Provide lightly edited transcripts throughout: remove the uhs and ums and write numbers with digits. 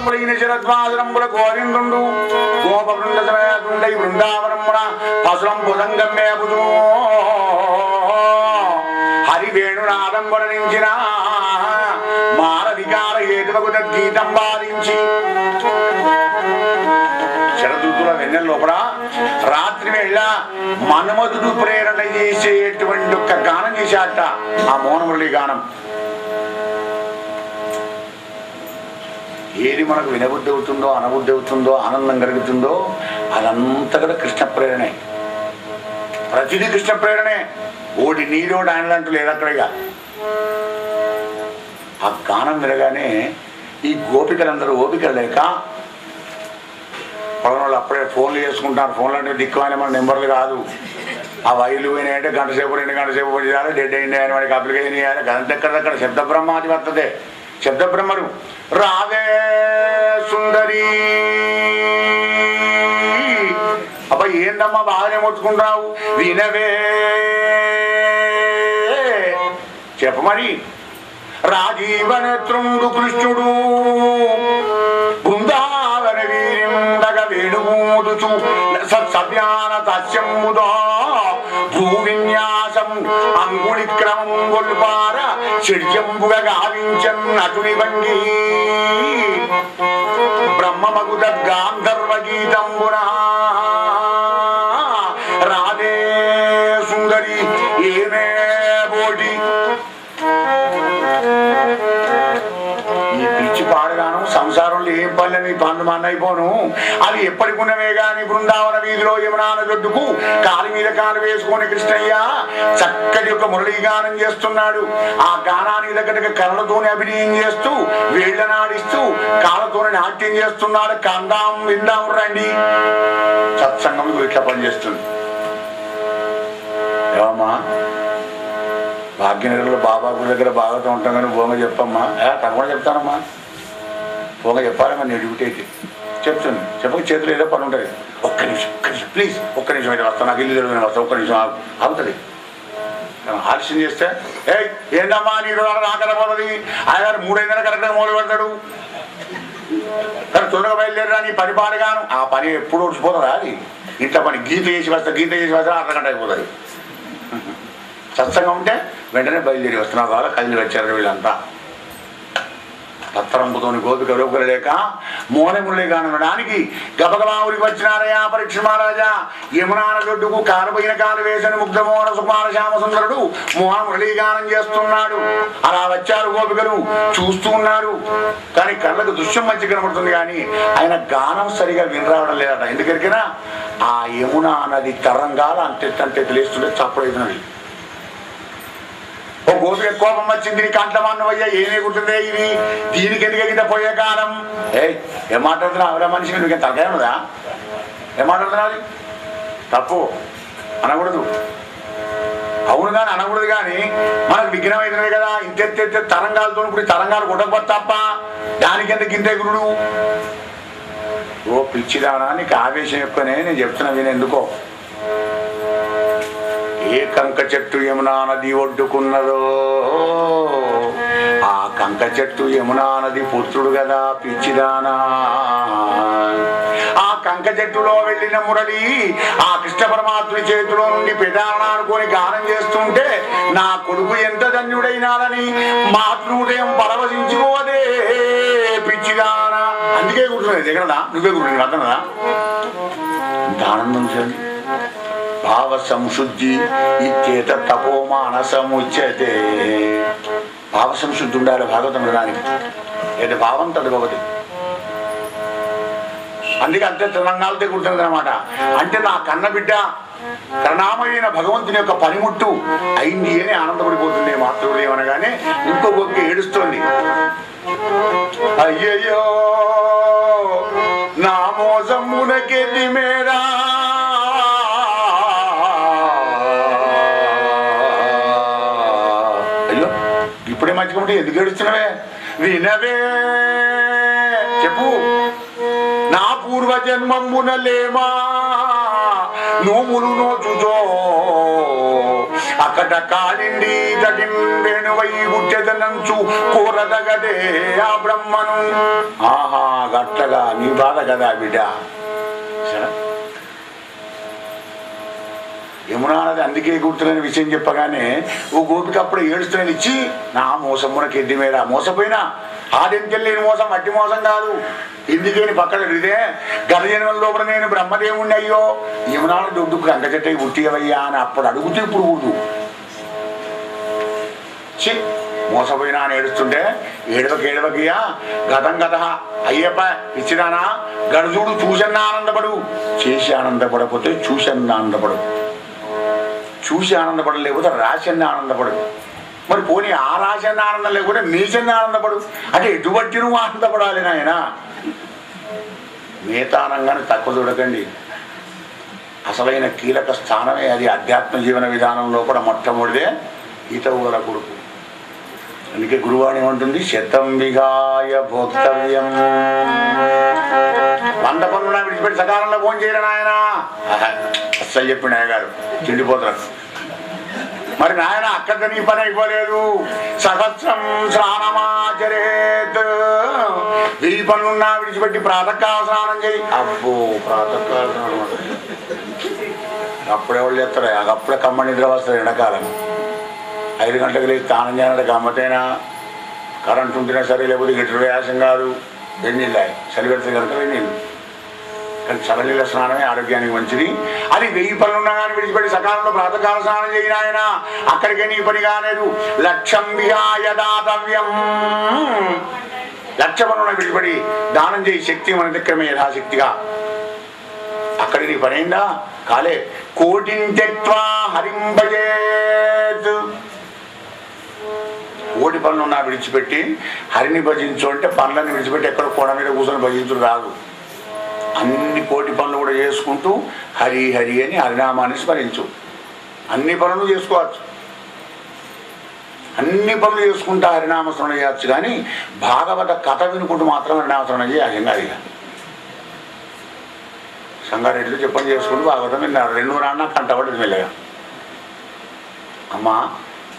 గోత్రంబులైన శరద్వాసరంబుల గోవిందుండు గోపవృంద సమేతుండై బృందావనమున పసురం భుజంగం మేపుతూ హరివేణునాదం వర్ణించిన మానవికార హేతువకు గీతం బాధించి శరదృతుల వెన్నెల లోపల రాత్రి వేళ మన్మధుడు ప్రేరణ చేసేటువంటి ఒక గానం చేశాట ఆ మోహనమురళి గానం. ఏది మనకు వినబుద్ధి అవుతుందో అనబుద్ధి అవుతుందో ఆనందం కలుగుతుందో అదంతా కూడా కృష్ణ ప్రేరణే. ప్రతిదీ కృష్ణ ప్రేరణే. ఓడి నీరోడు ఆయనలంటూ లేదక్కడిగా. ఆ గానం వినగానే ఈ గోపికలందరూ ఓపిక లేక పదనాళ్ళు అప్పుడే ఫోన్లు చేసుకుంటారు. ఫోన్లు అంటే దిక్కువైన మన నెంబర్లు కాదు. ఆ వైర్లు పోయినాయంటే గంట సేపు 2 గంటల సేపు చేయాలి. డెడ్ అయింది అని వాడికి అప్లికేషన్ చేయాలి. గంట ఎక్కడక్కడ శబ్ద బ్రహ్మాది వర్తదే. శబ్ద బ్రహ్మరు రావే సుందరి అబ్బా ఏందమ్మా బాగానే మొత్తుకుంటావు వినవే చెప్పమని రాజీవనేత్రుండు కృష్ణుడు బృందావన వీరిండగ వేణుమూదుచు సత్సవ్యాన తస్యముదా భూవిన్యాసం అంగుళి క్రమం గొల్పార షడ్జంబుగా గావించన్ నటుని వంగి బ్రహ్మమగుద గాంధర్వ గీతంబున రాధే సుందరి ఏమే బోటి. ఈ పిచ్చి పాడగాను సంసారంలో ఏం పనులని పనులు మన్నైపోను. అది ఎప్పటికున్నవే గాని బృందావన వీధిలో యమునా నదొడ్డుకు కాలు మీద కాలు వేసుకొని కృష్ణయ్య చక్కటి ఒక మురళీ గానం చేస్తున్నాడు. ఆ గానానికి తగ్గట్టుగా కళ్ళతోనే అభినయం చేస్తూ వేళ్లనాడిస్తూ కాళ్ళతోనే నాట్యం చేస్తున్నాడు. కందాం విందాం రండి. సత్సంగం ఇట్లా పనిచేస్తుంది. ఏమమ్మా భాగ్యనగర్లో బాబా గుడి దగ్గర భాగవతం ఉంటాం కానీ భోంగ చెప్పమ్మా. తప్పకుండా చెప్తానమ్మా. భోంగ చెప్పాలమ్మా. నేను డ్యూటీ అయితే చెప్తుంది. చెప్పక చేతులు ఏదో పని ఉంటుంది. ఒక్క నిమిషం ప్లీజ్ ఒక్క నిమిషం అయితే వస్తాను. నాకు ఇల్లు తెలియదు వస్తాను. ఒక్క నిమిషం అవుతుంది. ఆలస్యం చేస్తే ఏంటమ్మా నీకు నాకరపోతుంది. ఆయన 3 కరెక్ట్గా మొదలు పెడతాడు. కానీ తొందరగా బయలుదేరా నీ పని పాడగాను. ఆ పని ఎప్పుడు వచ్చిపోతుందా? అది ఇంట్లో పని గీత చేసి వస్తా అర్ధగంట అయిపోతుంది. సత్సంగం ఉంటే వెంటనే బయలుదేరి వస్తున్నా వాళ్ళ కదిలి వచ్చారు వీళ్ళంతా. పత్తరంపుతోని గోపిక లోపల లేక మోనమురళి గానం వినడానికి గబగబా ఊరికి వచ్చినారయ్యా పరీక్ష మహారాజా. యమునా నదొడ్డుకు కాలుపోయిన కాలు వేసిన ముగ్ధమోహన సుకుమార శ్యామ సుందరుడు మోహనమురళి గానం చేస్తున్నాడు. అలా వచ్చారు గోపికలు చూస్తూ ఉన్నారు. కానీ కళ్ళకు దృశ్యం మంచి కనబడుతుంది కానీ ఆయన గానం సరిగా వినరావడం లేదట. ఎందుకరికైనా ఆ యమునా నది తరంగాలు అంతే తెలియస్తుంటే చప్పుడైతున్నది. ఓ గోపిక కోపం వచ్చింది. కంటమన్నవయ్యా ఏమే గుర్తుందే ఇది దీనికి ఎందుకు ఎగిట పోయే కాలం. ఏం మాట్లాడుతున్నా అవరా మనిషికి నువ్వు తలకాయ ఉన్నదా? ఏం మాట్లాడుతున్నా? అది తప్పు అనకూడదు. అవును కానీ అనకూడదు. కానీ మనకు విఘ్నం అవుతున్నది కదా. ఇంతెత్తే తరంగాలతో ఇప్పుడు తరంగాలు కొట్టకపోతే తప్ప దానికి ఎందుకు ఇంత గురుడు. ఓ పిచ్చిదానా నీకు ఆవేశం ఎక్కువనే నేను చెప్తున్నా విని ఎందుకో. ఏ కంక చెట్టు యమునా నది ఒడ్డుకున్నదో ఆ కంక చెట్టు యమునా నది పుత్రుడు కదా పిచ్చిదానా. ఆ కంక చెట్టులో వెళ్ళిన మురళి ఆ కృష్ణ పరమాత్ముని చేతిలో నుండి పెదాన అనుకొని గానం చేస్తుంటే నా కొడుకు ఎంత ధన్యుడైనాడని మాతృహృదయం పరవశించుకోదే పిచ్చిదానా. అందుకే కూర్చున్నది దగ్గరదా నువ్వే కూర్చుని అర్థనదా. ఇంత ఆనందం చూడండి. భావ సంశుద్ధి ఇత్యేత తపో మానసముచ్యతే. భావ సంశుద్ధి ఉండాలి భాగవతం వినడానికి. ఏది భావం తదుభవతి. అందుకే అంతే తెలంగాణతో కూర్చుంది అనమాట. అంటే నా కన్న బిడ్డ కరుణామయైన భగవంతుని యొక్క పనిముట్టు అయింది అని ఆనందపడిపోతుంది మాతృహృదయం అనగానే. ఇంకొక ఏడుస్తోంది. అయ్యయ్యో నా మోసమునకెది మేరా ఇప్పుడే మంచిగా ఎందుకు ఏడుస్తున్నావే వినవే చెప్పు. నా పూర్వజన్మమునలేమా నోములు నోచుతో అక్కట కాలిండి తగిన వేణువై గుట్టెదనంచు కూరదగదే ఆ బ్రహ్మను. ఆహా అట్లగా నీ బాధ కదా బిడ్డ. యమునా నది అందుకే గుర్తులేని విషయం చెప్పగానే ఓ గోపిక అప్పుడు ఏడుస్తున్నది ఇచ్చి నా మోసమునకి ఎద్ది మీద మోసపోయినా ఆదెంతలేని మోసం మట్టి మోసం కాదు. ఎందుకేని పక్కన ఇదే గర్జనంలో కూడా నేను బ్రహ్మదేవుణ్ణి అయ్యో యమునా దొడ్డుకు అంగచెట్టయి పుట్టివయ్యా అని అప్పుడు అడుగుతూ ఇప్పుడు ఊడు చి మోసపోయినా అని ఏడుస్తుంటే ఏడవకియా గతం గత అయ్యప్ప ఇచ్చినానా గడుజుడు చూసన్న ఆనందపడు, చేసి ఆనందపడకపోతే చూసన్న ఆనందపడు, చూసి ఆనందపడడం లేకపోతే రాసన్న ఆనందపడు. మరి పోనీ ఆ రాసన్న ఆనందం లేకపోతే నీచన్న ఆనందపడు. అంటే ఎటువంటి నువ్వు ఆనందపడాలి నాయన. మిగతానంగానే తక్కువ చూడకండి. అసలైన కీలక స్థానమే అది. అధ్యాత్మ జీవన విధానంలో కూడా మొట్టమొదటిదే ఈతవుగల కొడుకు. అందుకే గురువాణి ఏమంటుంది, శతం విగాయ భోక్తవ్యం. 100 పనులు విడిచిపెట్టి సకాలంలో ఫోన్ చేయరు నాయన అస్సలు చెప్పిండు అయ్యగారు చెండిపోతారు. మరి నాయన అక్కడ నీ పని అయిపోలేదు. సహస్రం స్నానమాచరేత్. 1000 పనులున్నా విడిచిపెట్టి ప్రాతకాల స్నానం చేయి. అబ్బో ప్రాతకాల స్నానం అప్పుడెవరు చేస్తారు? అప్పుడే కమ్మ నిద్ర వస్తుంది. ఎండాకాలం 5 గంటలకు లేచి స్నానం చేయాలంటే గమ్మతైనా కరెంట్ ఉంటేనే సరే, లేకపోతే గిటర్ వ్యాసం కాదు. వెన్నీళ్ళు చలి పెడితే కనుక వెన్నీళ్ళు. కానీ చల్లనీళ్ళ స్నానమే ఆరోగ్యానికి మంచిది. అది 1000 పనులున్నా కానీ విడిచిపెట్టి సకాలంలో ప్రాతకాల స్నానం చేయిన ఆయన అక్కడికే నీ పని కాలేదు. లక్ష్యం విహాయ దాతవ్యం. 1,00,000 పనులను విడిచిపెట్టి దానం చేయి. శక్తి మన దగ్గరమే యథాశక్తిగా. అక్కడి నీ పని అయిందా కాలే. కోటింత్యక్త్వా హరింభజేత్. 1,00,000 పనులు ఉన్నా విడిచిపెట్టి హరిని భజించు అంటే పనులను విడిచిపెట్టి ఎక్కడ కోడ మీద కూర్చొని భజించుడు రాదు. అన్ని 1,00,000 పనులు కూడా చేసుకుంటూ హరి హరి అని హరినామాన్ని స్మరించు. అన్ని పనులు చేసుకోవచ్చు, అన్ని పనులు చేసుకుంటా హరినామస్మరణ చేయవచ్చు. కానీ భాగవత కథ వినుకుంటూ మాత్రం హరినామస్మరణ చేయాలి. అది సంగారెడ్డిలో చెప్పని చేసుకుంటూ భాగవతం విన్నారు. 2 రాన్న కంటపడి మెల్లగా అమ్మా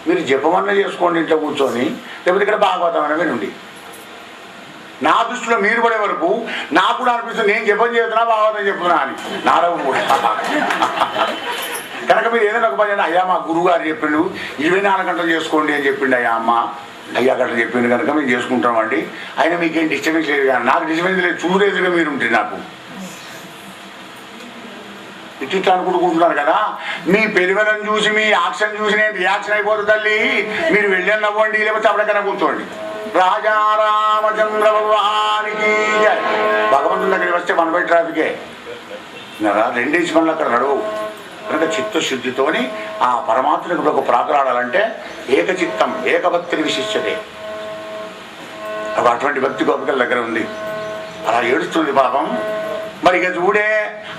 మీరు జపమన్నా చేసుకోండి ఇంట్లో కూర్చొని, లేకపోతే ఇక్కడ భాగవతం అనే వినండి. నా దృష్టిలో మీరు పడే వరకు నాకు కూడా అనిపిస్తుంది నేను జపం చేస్తున్నా భాగవతం చెప్తున్నా అని. నారాయణ కూడా కనుక మీరు ఏదైనా ఒక పని అయ్యా మా గురువు గారు చెప్పిండు 24 గంటలు చేసుకోండి అని చెప్పిండు. అయ్యా అమ్మ అయ్యా గంటలు చెప్పిండు కనుక మేము చేసుకుంటామండి. అయినా మీకేం డిస్టర్బెన్స్ లేదు. కానీ నాకు డిస్టర్బెన్స్ లేదు. చూడేదిగా మీరు ఉంటుంది. నాకు ఇట్లా అనుకుంటున్నారు కదా. మీ పెరుగలను చూసి మీ యాక్షన్ చూసి నేను రియాక్షన్ అయిపోతుంది తల్లి. మీరు వెళ్ళి నవ్వండి, లేకపోతే అప్పటికైనా కూర్చోండి. రాజా రామచంద్ర భగవానికి భగవంతుని దగ్గరికి వస్తే 1 ట్రాఫికే 2 పనులు అక్కడ నడువు. కనుక చిత్తశుద్ధితోని ఆ పరమాత్మకు ఒక ప్రాకులాడాలంటే ఏకచిత్తం ఏకభక్తిని విశిష్టతే. అటువంటి భక్తి గోపికల దగ్గర ఉంది. అలా ఏడుస్తుంది పాపం. మరి ఇక చూడే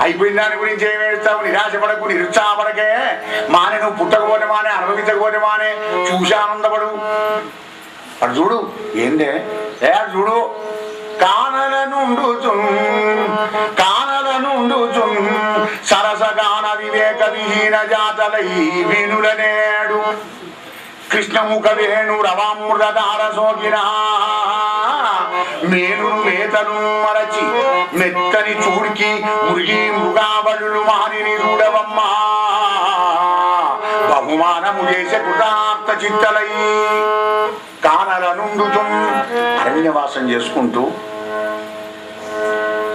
అయిపోయిన దాని గురించి ఏమి ఏడుస్తావు? నిరాశపడకు, నిరుత్సాహపడకే. మానే నువ్వు పుట్టకపోతే మానే, అనుభవించకపోతే మానే, చూసి ఆనందపడు. అటు చూడు ఏందే చూడు. కానలనుండుచున్ సరసగాన వివేక విహీన జాతలై వినులనేడు కృష్ణముఖ వేణు రవామృతధార సోకిన మేనును మేతను మరచి మెత్తని చూడికి మురిగి మృగాబడులు మానిని చూడవమ్మా బహుమానము చేసే కృతార్థ చిత్తలై. కానలనుండుచున్ అరణ్యవాసం చేసుకుంటూ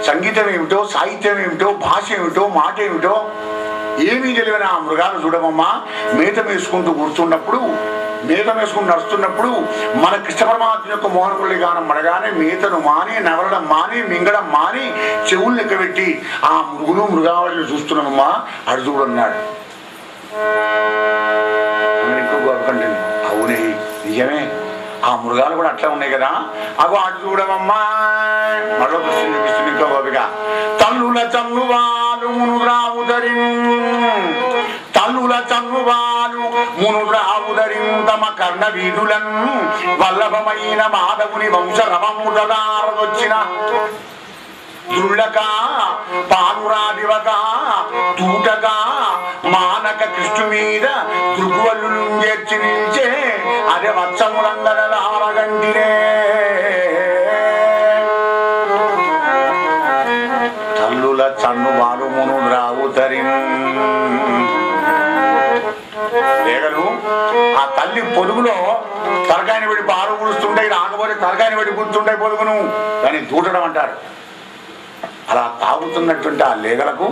సంగీతం ఏమిటో, సాహిత్యం ఏమిటో, భాష ఏమిటో, మాట ఏమిటో ఏమీ తెలియని ఆ మృగాలు చూడమమ్మా. మేతం వేసుకుంటూ కూర్చున్నప్పుడు, మేతం వేసుకుని నడుస్తున్నప్పుడు మన కృష్ణ పరమాత్మ యొక్క మోహనమురళి గానం మడగానే మేతను మాని, నవరడం మాని, మింగడం మాని, చెవులు లెక్కబెట్టి ఆ మృగులు మృగావళిని చూస్తున్నామమ్మా. అడు చూడన్నాడు. ఎక్కువ గొప్పకండి. అవునే నిజమే. ఆ మృగాలు కూడా అట్లా ఉన్నాయి కదా. అగో అటు చూడమమ్మా. మరో దృష్టి చూపిస్తుంది ఇంకో గోపిక. తల్లుల చన్నువాలు మునురావుదరి, తల్లుల చన్నువాలు మునురావుదరి తమ కర్ణ వీధులను వల్లభమైన మాధవుని వంశ రవముదారదొచ్చిన దుళ్ళక పానురాదివక తూటక మానక కృష్ణు మీద దృగ్వల్లు చేర్చి నిలిచే అదే వత్సములందరలారగంటినే. చన్ను బాలుమును రావుతరి. లేగలు ఆ తల్లి పొదుగులో తలకాయని పెట్టి పాలు కూడుస్తుంటాయి, రాకపోతే తలకాయని పెట్టి కూర్చుంటాయి పొదుగును, దాన్ని దూటడం అంటారు. అలా తాగుతున్నటువంటి ఆ లేగలకు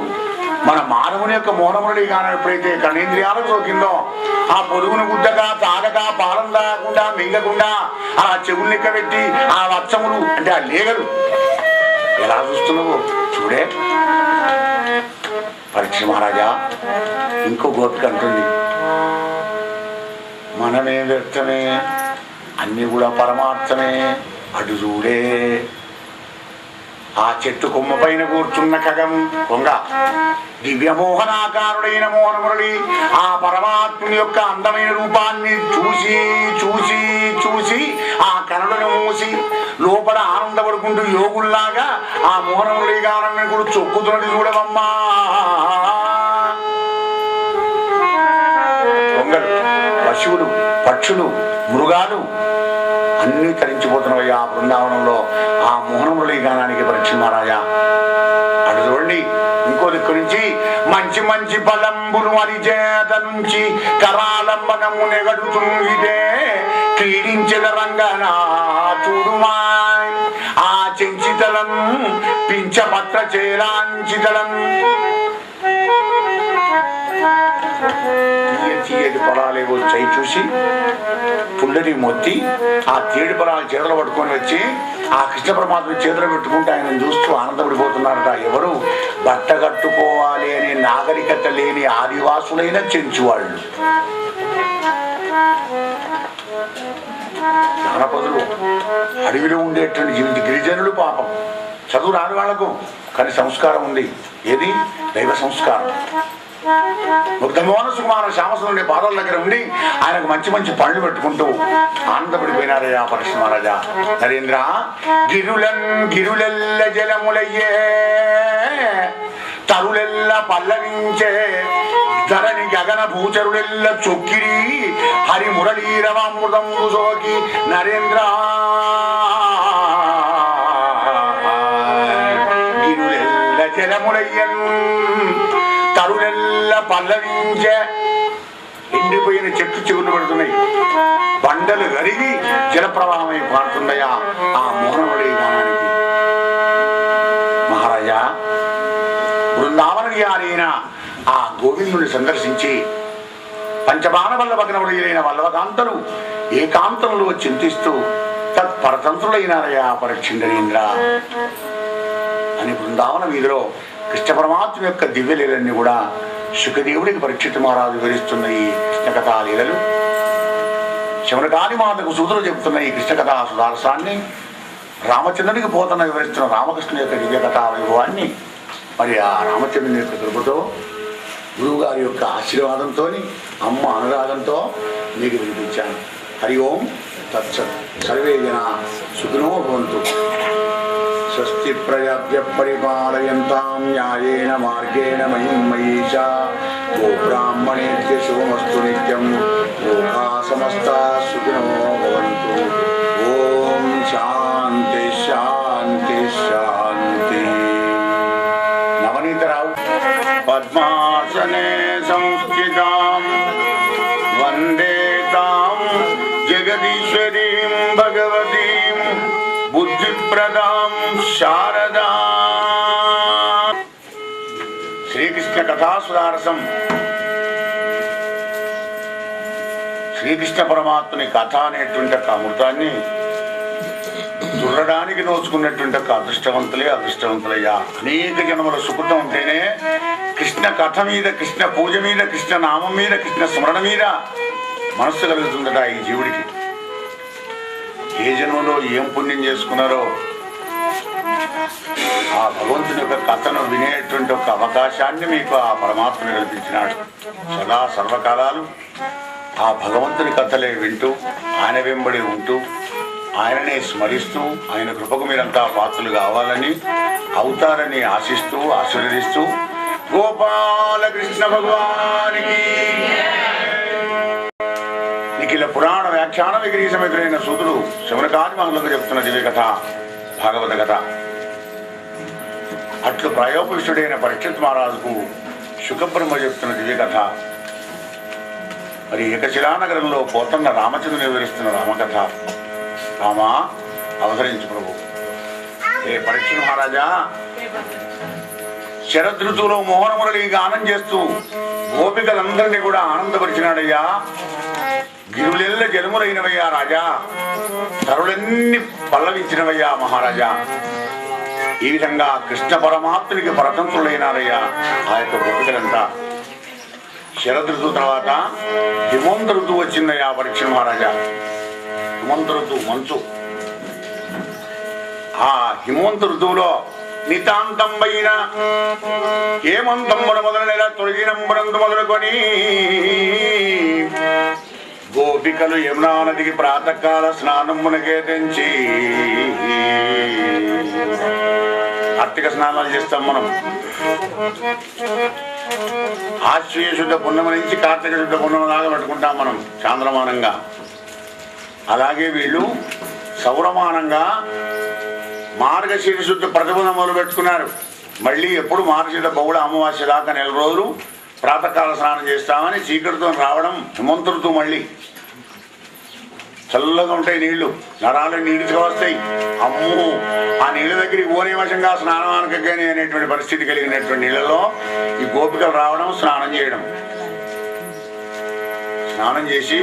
మన మానవుని యొక్క మోనమురళి గానం ఎప్పుడైతే కర్ణేంద్రియాలకు సోకిందో ఆ పొదుగును గుద్దగా తాగక పాలం తాగకుండా మింగకుండా ఆ చెవులు లెక్కబెట్టి ఆ వచ్చములు అంటే ఆ లేగలు ఎలా చూస్తున్నావు చూడే. పరీక్ష మహారాజా ఇంకో గోపిక అంటుంది, మనమే వ్యర్థమే, అన్ని కూడా పరమార్థమే, అటు చూడే. ఆ చెట్టు కొమ్మ పైన కూర్చున్న ఖగం కొంగ దివ్యమోహనాకారుడైన మోహనమురళి ఆ పరమాత్ముని యొక్క అందమైన రూపాన్ని చూసి చూసి చూసి ఆ కనులను మూసి లోపల ఆనందపడుకుంటూ యోగుల్లాగా ఆ మోహనమురళి గానాన్ని కూడా చొక్కుతున్నది చూడవమ్మా. కొంగలు, పశువులు, పక్షులు, మృగాలు అన్నీ తరించిపోతున్నవయ్యా ఆ బృందావనంలో ఆ మోహనమురళి గానానికి. పరీక్ష మహారాజా అటు చూడండి ఇంకో దిక్కు నుంచి మంచి మంచి పదంబులు అరిచేత నుంచి కరాలంబనము నెగడుతుంగిదే క్రీడించద రంగనా చూడుమా. ఆ చెంచితలం పింఛపత్ర చేరాంచితలం తీయటి పొలాలేవో చేయి చూసి పుల్లని మొత్తి ఆ తేడి పొలాలు చేతులు పట్టుకొని వచ్చి ఆ కృష్ణ పరమాత్మ చేతులు పెట్టుకుంటూ ఆయన చూస్తూ ఆనందపడిపోతున్నారట. ఎవరు? బట్ట కట్టుకోవాలి అనే నాగరికత లేని ఆదివాసులైన చెంచువాళ్ళు, జానపదులు, అడవిలో ఉండేటువంటి జీవిత గిరిజనులు. పాపం చదువు రాని వాళ్లకు కానీ సంస్కారం ఉంది. ఏది? దైవ సంస్కారం. ముగ్ధమోహన సుకుమార శ్యామసుండే పాదాల దగ్గర ఉండి ఆయనకు మంచి మంచి పళ్ళు పెట్టుకుంటూ ఆనందపడిపోయినారయ్యా పరీక్ష మహారాజా. నరేంద్ర గిరులెల్ల జలములయ్యే తరులెల్ల పల్లవించే ధరణి గగన భూచరులెల్ల చొక్కిరి హరి మురళీరవామృతంబు సోకి. నరేంద్ర గిరులెల్ల జలములయ్యన్ తరులెల్ల పల్లవించే ఎండిపోయిన చెట్లు చెవులు పడుతున్నాయి, బండలు కరిగి జలప్రవాహమై పారుతున్నాయా ఆ మోహనమురళి గానానికి. మహారాజా బృందావన విహారైన ఆ గోవిందుని సందర్శించి పంచబాణ వల్లభగ్నములైన వల్లభకాంతలు ఏకాంతంలో చింతిస్తూ తత్పరతంత్రులైనారయ్యా పరీక్షింద్రేంద్ర అని బృందావన వీధిలో కృష్ణ పరమాత్మ యొక్క దివ్యలీలన్నీ కూడా శుకదేవుడికి పరీక్షిత్ మహారాజు వివరిస్తున్న ఈ కృష్ణ కథా లీలలు, శమనకాని మాతకు సూతులు చెబుతున్న ఈ కృష్ణ కథా సుధారసాన్ని, రామచంద్రునికి పోతన వివరిస్తున్న రామకృష్ణ యొక్క దివ్య కథా వైభవాన్ని మరి ఆ రామచంద్రుని యొక్క కృపతో గురువు గారి యొక్క ఆశీర్వాదంతో అమ్మ అనురాగంతో మీకు వినిపించాను. హరి ఓం తత్సత్. సర్వే జనా సుఖినో భవంతు. స్వస్తి ప్రజాభ్య పరిపాలయంతాం న్యాయేన మార్గేణ మహిం మహీషా. గోబ్రాహ్మణేభ్య శుభమస్తు నిత్యం. లోకా సమస్తా సుఖినో భవంతు. ఓం శాంతి శాంతి శాంతి. నవనీతరావు పద్మాసనే సంస్థితాం వందే తాం జగదీశ్వరీం భగవతీం బుద్ధిప్రదాం శారదా. శ్రీకృష్ణ కథాసుధారసం. శ్రీకృష్ణ పరమాత్మని కథ అనేటువంటి ఒక అమృతాన్ని చూడడానికి నోచుకున్నటువంటి ఒక అదృష్టవంతులయ్యా. అనేక జన్మల సుకృతం ఉంటేనే కృష్ణ కథ మీద, కృష్ణ పూజ మీద, కృష్ణ నామం మీద, కృష్ణ స్మరణ మీద మనస్సు కలుగుతుందట ఈ జీవుడికి. ఏ జన్మలో ఏం పుణ్యం చేసుకున్నారో ఆ భగవంతుని యొక్క కథను వినేటువంటి ఒక అవకాశాన్ని మీకు ఆ పరమాత్మని కల్పించినాడు. సదా సర్వకాలాలు ఆ భగవంతుని కథలే వింటూ ఆయన వెంబడి ఉంటూ ఆయననే స్మరిస్తూ ఆయన కృపకు మీరంతా పాత్రలు కావాలని, అవుతారని ఆశిస్తూ ఆశీర్వదిస్తూ గోపాలకృష్ణ భగవానికి నిఖిల పురాణ వ్యాఖ్యాన విగ్రహ సమగ్రైన సూతుడు శమనకాది మహులకు చెప్తున్న దివ్య కథ భాగవత కథ. అట్లు ప్రాయోపవిష్టుడైన పరీక్షిత్ మహారాజుకు శుకబ్రహ్మ చెప్తున్న దివ్య కథ. మరి ఏకశిలానగరంలో పోతన్న రామచంద్రుని వివరిస్తున్న రామకథ. రామ అవతరించు ప్రభు. ఏ పరీక్షిత్ మహారాజా, శరదృతువులో మోహనమురళి గానం చేస్తూ గోపికలందరినీ కూడా ఆనందపరిచినాడయ్యా. గిరులెల్ల జలములైనవయ్యా రాజా, తరులన్నీ పల్లవించినవయ్యా మహారాజా. ఈ విధంగా కృష్ణ పరమాత్మునికి పరతంత్రులైనారయ్యా ఆ యొక్క గోపికలంతా. శరదృతువు తర్వాత హిమంత ఋతువు వచ్చిందయ్యా పరీక్ష మహారాజా. హిమంత ఋతువు మంచు. ఆ హిమంత ఋతువులో నితాంతం పైన హేమంతమున మొదలైన తొలగినంబునందు మొదలుకొని గోపికలు యమునా నదికి ప్రాతకాల స్నానమునకే తెంచి కార్తీక స్నానాలు చేస్తాం మనం. ఆశ్వీయ శుద్ధ పుణ్యమ నుంచి కార్తీక శుద్ధ పుణ్యమ దాకా పెట్టుకుంటాం మనం చాంద్రమానంగా. అలాగే వీళ్ళు సౌరమానంగా మార్గశీర్ష శుద్ధ ప్రతిపద మొదలు పెట్టుకున్నారు. మళ్ళీ ఎప్పుడు మార్గశీర్ష బహుళ అమావాస్య దాకా 4 రోజులు ప్రాతకాల స్నానం చేస్తామని చీకటితో రావడం హిమంత ఋతువు. మళ్ళీ చల్లగా ఉంటాయి నీళ్లు, నరాలు నీటిగా వస్తాయి. అమ్ము ఆ నీళ్ళ దగ్గరికి ఓనే వశంగా స్నానానికని అనేటువంటి పరిస్థితి కలిగినటువంటి నీళ్ళలో ఈ గోపికలు రావడం, స్నానం చేయడం. స్నానం చేసి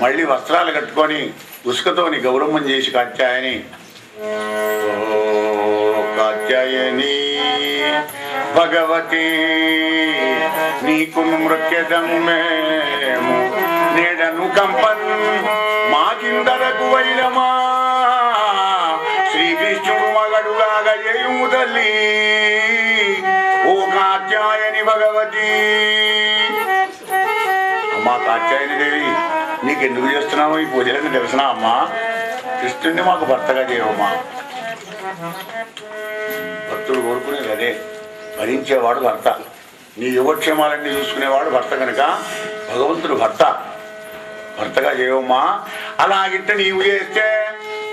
మళ్ళీ వస్త్రాలు కట్టుకొని ఉసుకతోని గౌరవం చేసి కాత్యాయని కాత్యాయని భగవతి నీకు మృక్యదం మేము నేడను కంపన్ మాకిందరకు వైరమా శ్రీకృష్ణుడు మగడుగాగ ఏయుము తల్లి ఓ కాత్యాయని భగవతి. అమ్మా కాత్యాయని దేవి, నీకెందుకు చేస్తున్నావు ఈ పూజలని తెలిసినా అమ్మా? కృష్ణుడిని మాకు భర్తగా చేయవమ్మా. భక్తుడు కోరుకునేది అదే, భరించేవాడు భర్త, నీ యోగక్షేమాలన్నీ చూసుకునేవాడు భర్త కనుక భగవంతుడు భర్తగా చేయవమ్మా. అలాగిట్ట నీవు చేస్తే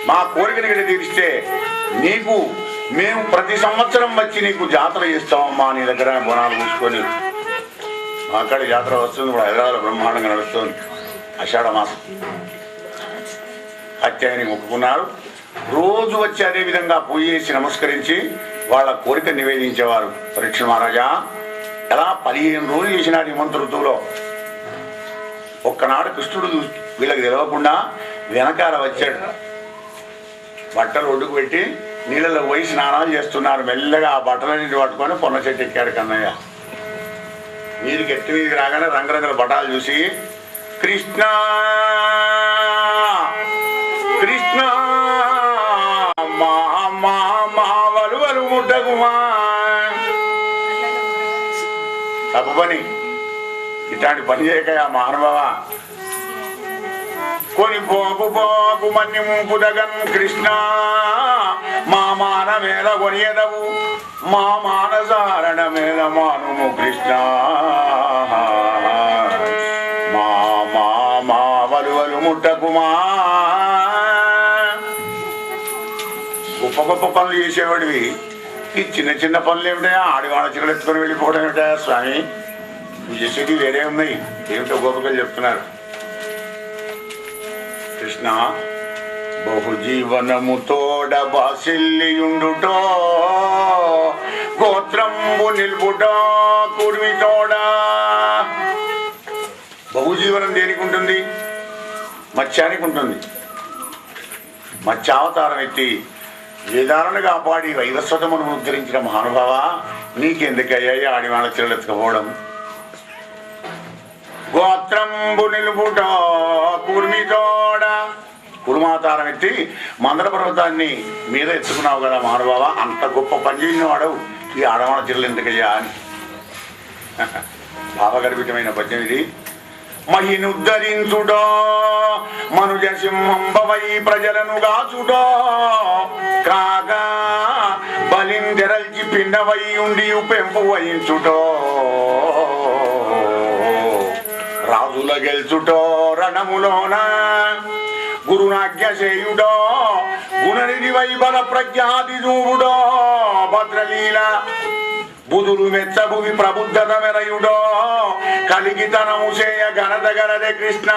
మా కోరికని గడి తీరిస్తే నీకు మేము ప్రతి సంవత్సరం వచ్చి నీకు జాతర చేస్తామమ్మా. నీ దగ్గర బోనాలు పూసుకొని మా అక్కడ జాతర వస్తుంది. ఇప్పుడు హైదరాబాద్ బ్రహ్మాండంగా నడుస్తుంది. ఆషాఢ మాసం హత్యాయని మొక్కుకున్నారు. రోజు వచ్చి అదే విధంగా పూజ చేసి నమస్కరించి వాళ్ళ కోరిక నివేదించేవారు. పరీక్ష మహారాజా ఎలా 15 రోజులు చేసినాడు హిమంత ఋతువులో. ఒక్కనాడు కృష్ణుడు వీళ్ళకి తెలవకుండా వెనకాల వచ్చాడు. బట్టలు ఒడ్డుకు పెట్టి నీళ్ళలో పోయి స్నానాలు చేస్తున్నారు. మెల్లగా ఆ బట్టలన్నింటి పట్టుకొని పొన్న చెట్టు ఎక్కాడు కన్నయ్య. నీళ్ళకి ఎత్తి మీదకి రాగానే రంగురంగుల బట్టాలు చూసి కృష్ణ కృష్ణ వలువలు ముట్టకుమా. తప్పు పని, ఇట్లాంటి పని చేయక మహానుభావ. కొని పోకు పోకు మన్యము దగన్ కృష్ణ మా మాన మేల కొనియదవు మా మానసారణ మేల మానుము కృష్ణ మా మా మా వలువలు ముట్టకుమా. గొప్ప గొప్ప పనులు చేసేవాడివి, ఈ చిన్న చిన్న పనులు ఏమిటయా? ఆడివాళ్ళ చిరలు ఎత్తుకొని వెళ్ళిపోవడం ఏమిటయా స్వామి? నువ్వు చేసేది వేరే ఉన్నాయి. ఏమిటో గోపికలు చెప్తున్నారు. కృష్ణ బహుజీవనము తోడ బాసిల్లియుండుటో గోత్రంబు నిల్పుటో కుర్మి తోడ. బహుజీవనం దేనికి ఉంటుంది? మత్స్యానికి ఉంటుంది. మత్స్యావతారం ఎత్తి వేదాలను కాపాడి వైవస్వతమును ఉద్ధరించిన మహానుభావ, నీకెందుకయ్యాయి ఆడివాళ్ళ చిరలు ఎత్తుకపోవడం? గోత్రంబు నిలుపుటో కుర్మితోడ. కురుమాతారం ఎత్తి మందర పర్వతాన్ని మీద ఎత్తుకున్నావు కదా మహానుభావ, అంత గొప్ప పని చేసిన వాడవు, ఈ ఆడవాళ్ళ చిరలు ఎందుకయ్యా అని భావగర్భితమైన పద్యం ఇది. మహినుద్ధరించుడో మనుజ సింహంబవై ప్రజలను గాచుడో కాగా బలిందెరల్చి పిండవై ఉండి పెంపు వహించుటో రాజుల గెల్చుటో రణములోన గురునాజ్ఞ చేయుడో గుణనిధి వైబల ప్రజ్ఞాది దూరుడో భద్రలీ లీల బుధులు మెచ్చభువి ప్రబుద్ధత మెరయుడో కలిగితనము చేయ ఘనత గరదే కృష్ణ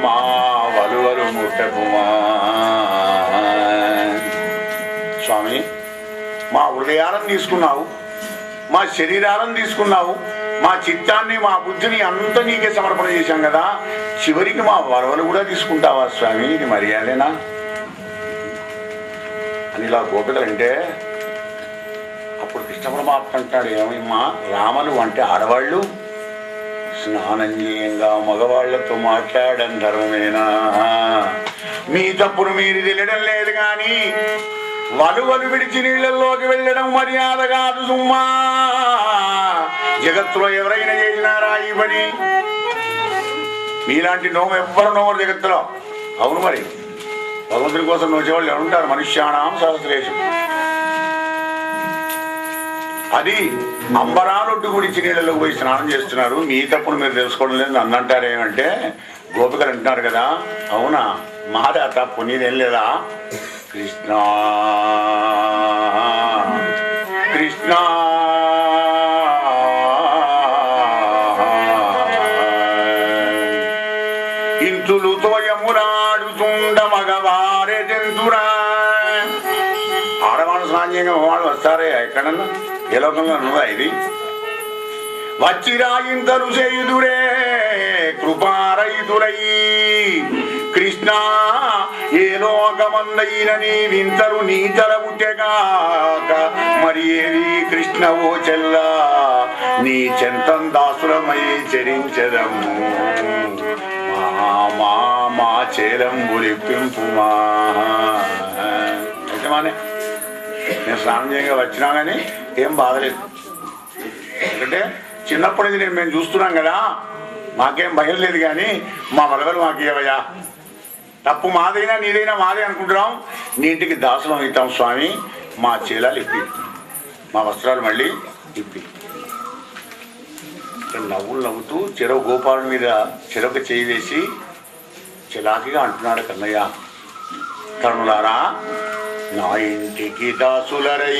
మా వలువలు ముట్టకుమా. స్వామి, మా హృదయాలను తీసుకున్నావు, మా శరీరాలను తీసుకున్నావు, మా చిత్తాన్ని మా బుద్ధిని అంత నీకే సమర్పణ చేశాం కదా, చివరికి మా వరవలు కూడా తీసుకుంటావా స్వామి? ఇది మర్యాదేనా అని ఇలా గోపికలంటే అప్పుడు కృష్ణ పరమాత్మ అంటాడు, ఏమమ్మా రామలు అంటే ఆడవాళ్ళు స్నానం చేయంగా మగవాళ్లతో మాట్లాడడం ధర్మమేనా? మీ తప్పును మీరు తెలియడం లేదు కానీ వలువలు విడిచి నీళ్లలోకి వెళ్ళడం మర్యాద కాదు సుమ్మా. జగత్తులో ఎవరైనా చేసినారా ఈ పని? మీలాంటి నోము ఎవ్వరు నోమరు జగత్తులో. అవును, మరి భగవంతుని కోసం నోచేవాళ్ళు ఎవరుంటారు? మనుష్యానాం సహస్రేషు. అది అంబరాలొడ్డు గురించి నీళ్ళలోకి పోయి స్నానం చేస్తున్నారు, మీ తప్పును మీరు తెలుసుకోవడం లేదు నన్ను అంటారేమంటే గోపికలు అంటున్నారు కదా. అవునా, మాదా తప్పు, నీదేం లేదా? కృష్ణ కృష్ణ ఇంతులు తోయములాడుతుండ మగవారే జంతురా. ఆడవాళ్ళు స్నానం చేయగా వాళ్ళు వస్తారే ఎక్కడన్నా? ఏ లోకంలో ఉన్నదా ఇది? వచ్చిరాయింతలు చేయుదురే కృపారయుదురై కృష్ణ ఏ లోకమందైన నీ వింతలు నీతల ఉట్టెగాక మరి ఏది కృష్ణ ఓ చెల్లా నీ చెంతం దాసులమై చరించదము మా మా చేలంబులిప్పింపుమా. నిజమానే నేను స్నానం చేయగా వచ్చినా కానీ ఏం బాధలేదు, ఎందుకంటే చిన్నప్పుడు ఇది మేము చూస్తున్నాం కదా, మాకేం భయం లేదు. కానీ మా వలవలు మాకేవయ్యా, తప్పు మాదైనా నీదైనా మాదే అనుకుంటున్నాం, నీ ఇంటికి దాసులం అవుతాం స్వామి, మా చీలాలు ఇప్పి, మా వస్త్రాలు మళ్ళీ ఇప్పి. నవ్వులు నవ్వుతూ చెరవ గోపాల మీద చెరొక చేయి వేసి చిలాకిగా అంటున్నాడు కన్నయ్య, కర్ణులారా నా ఇంటికి దాసులరై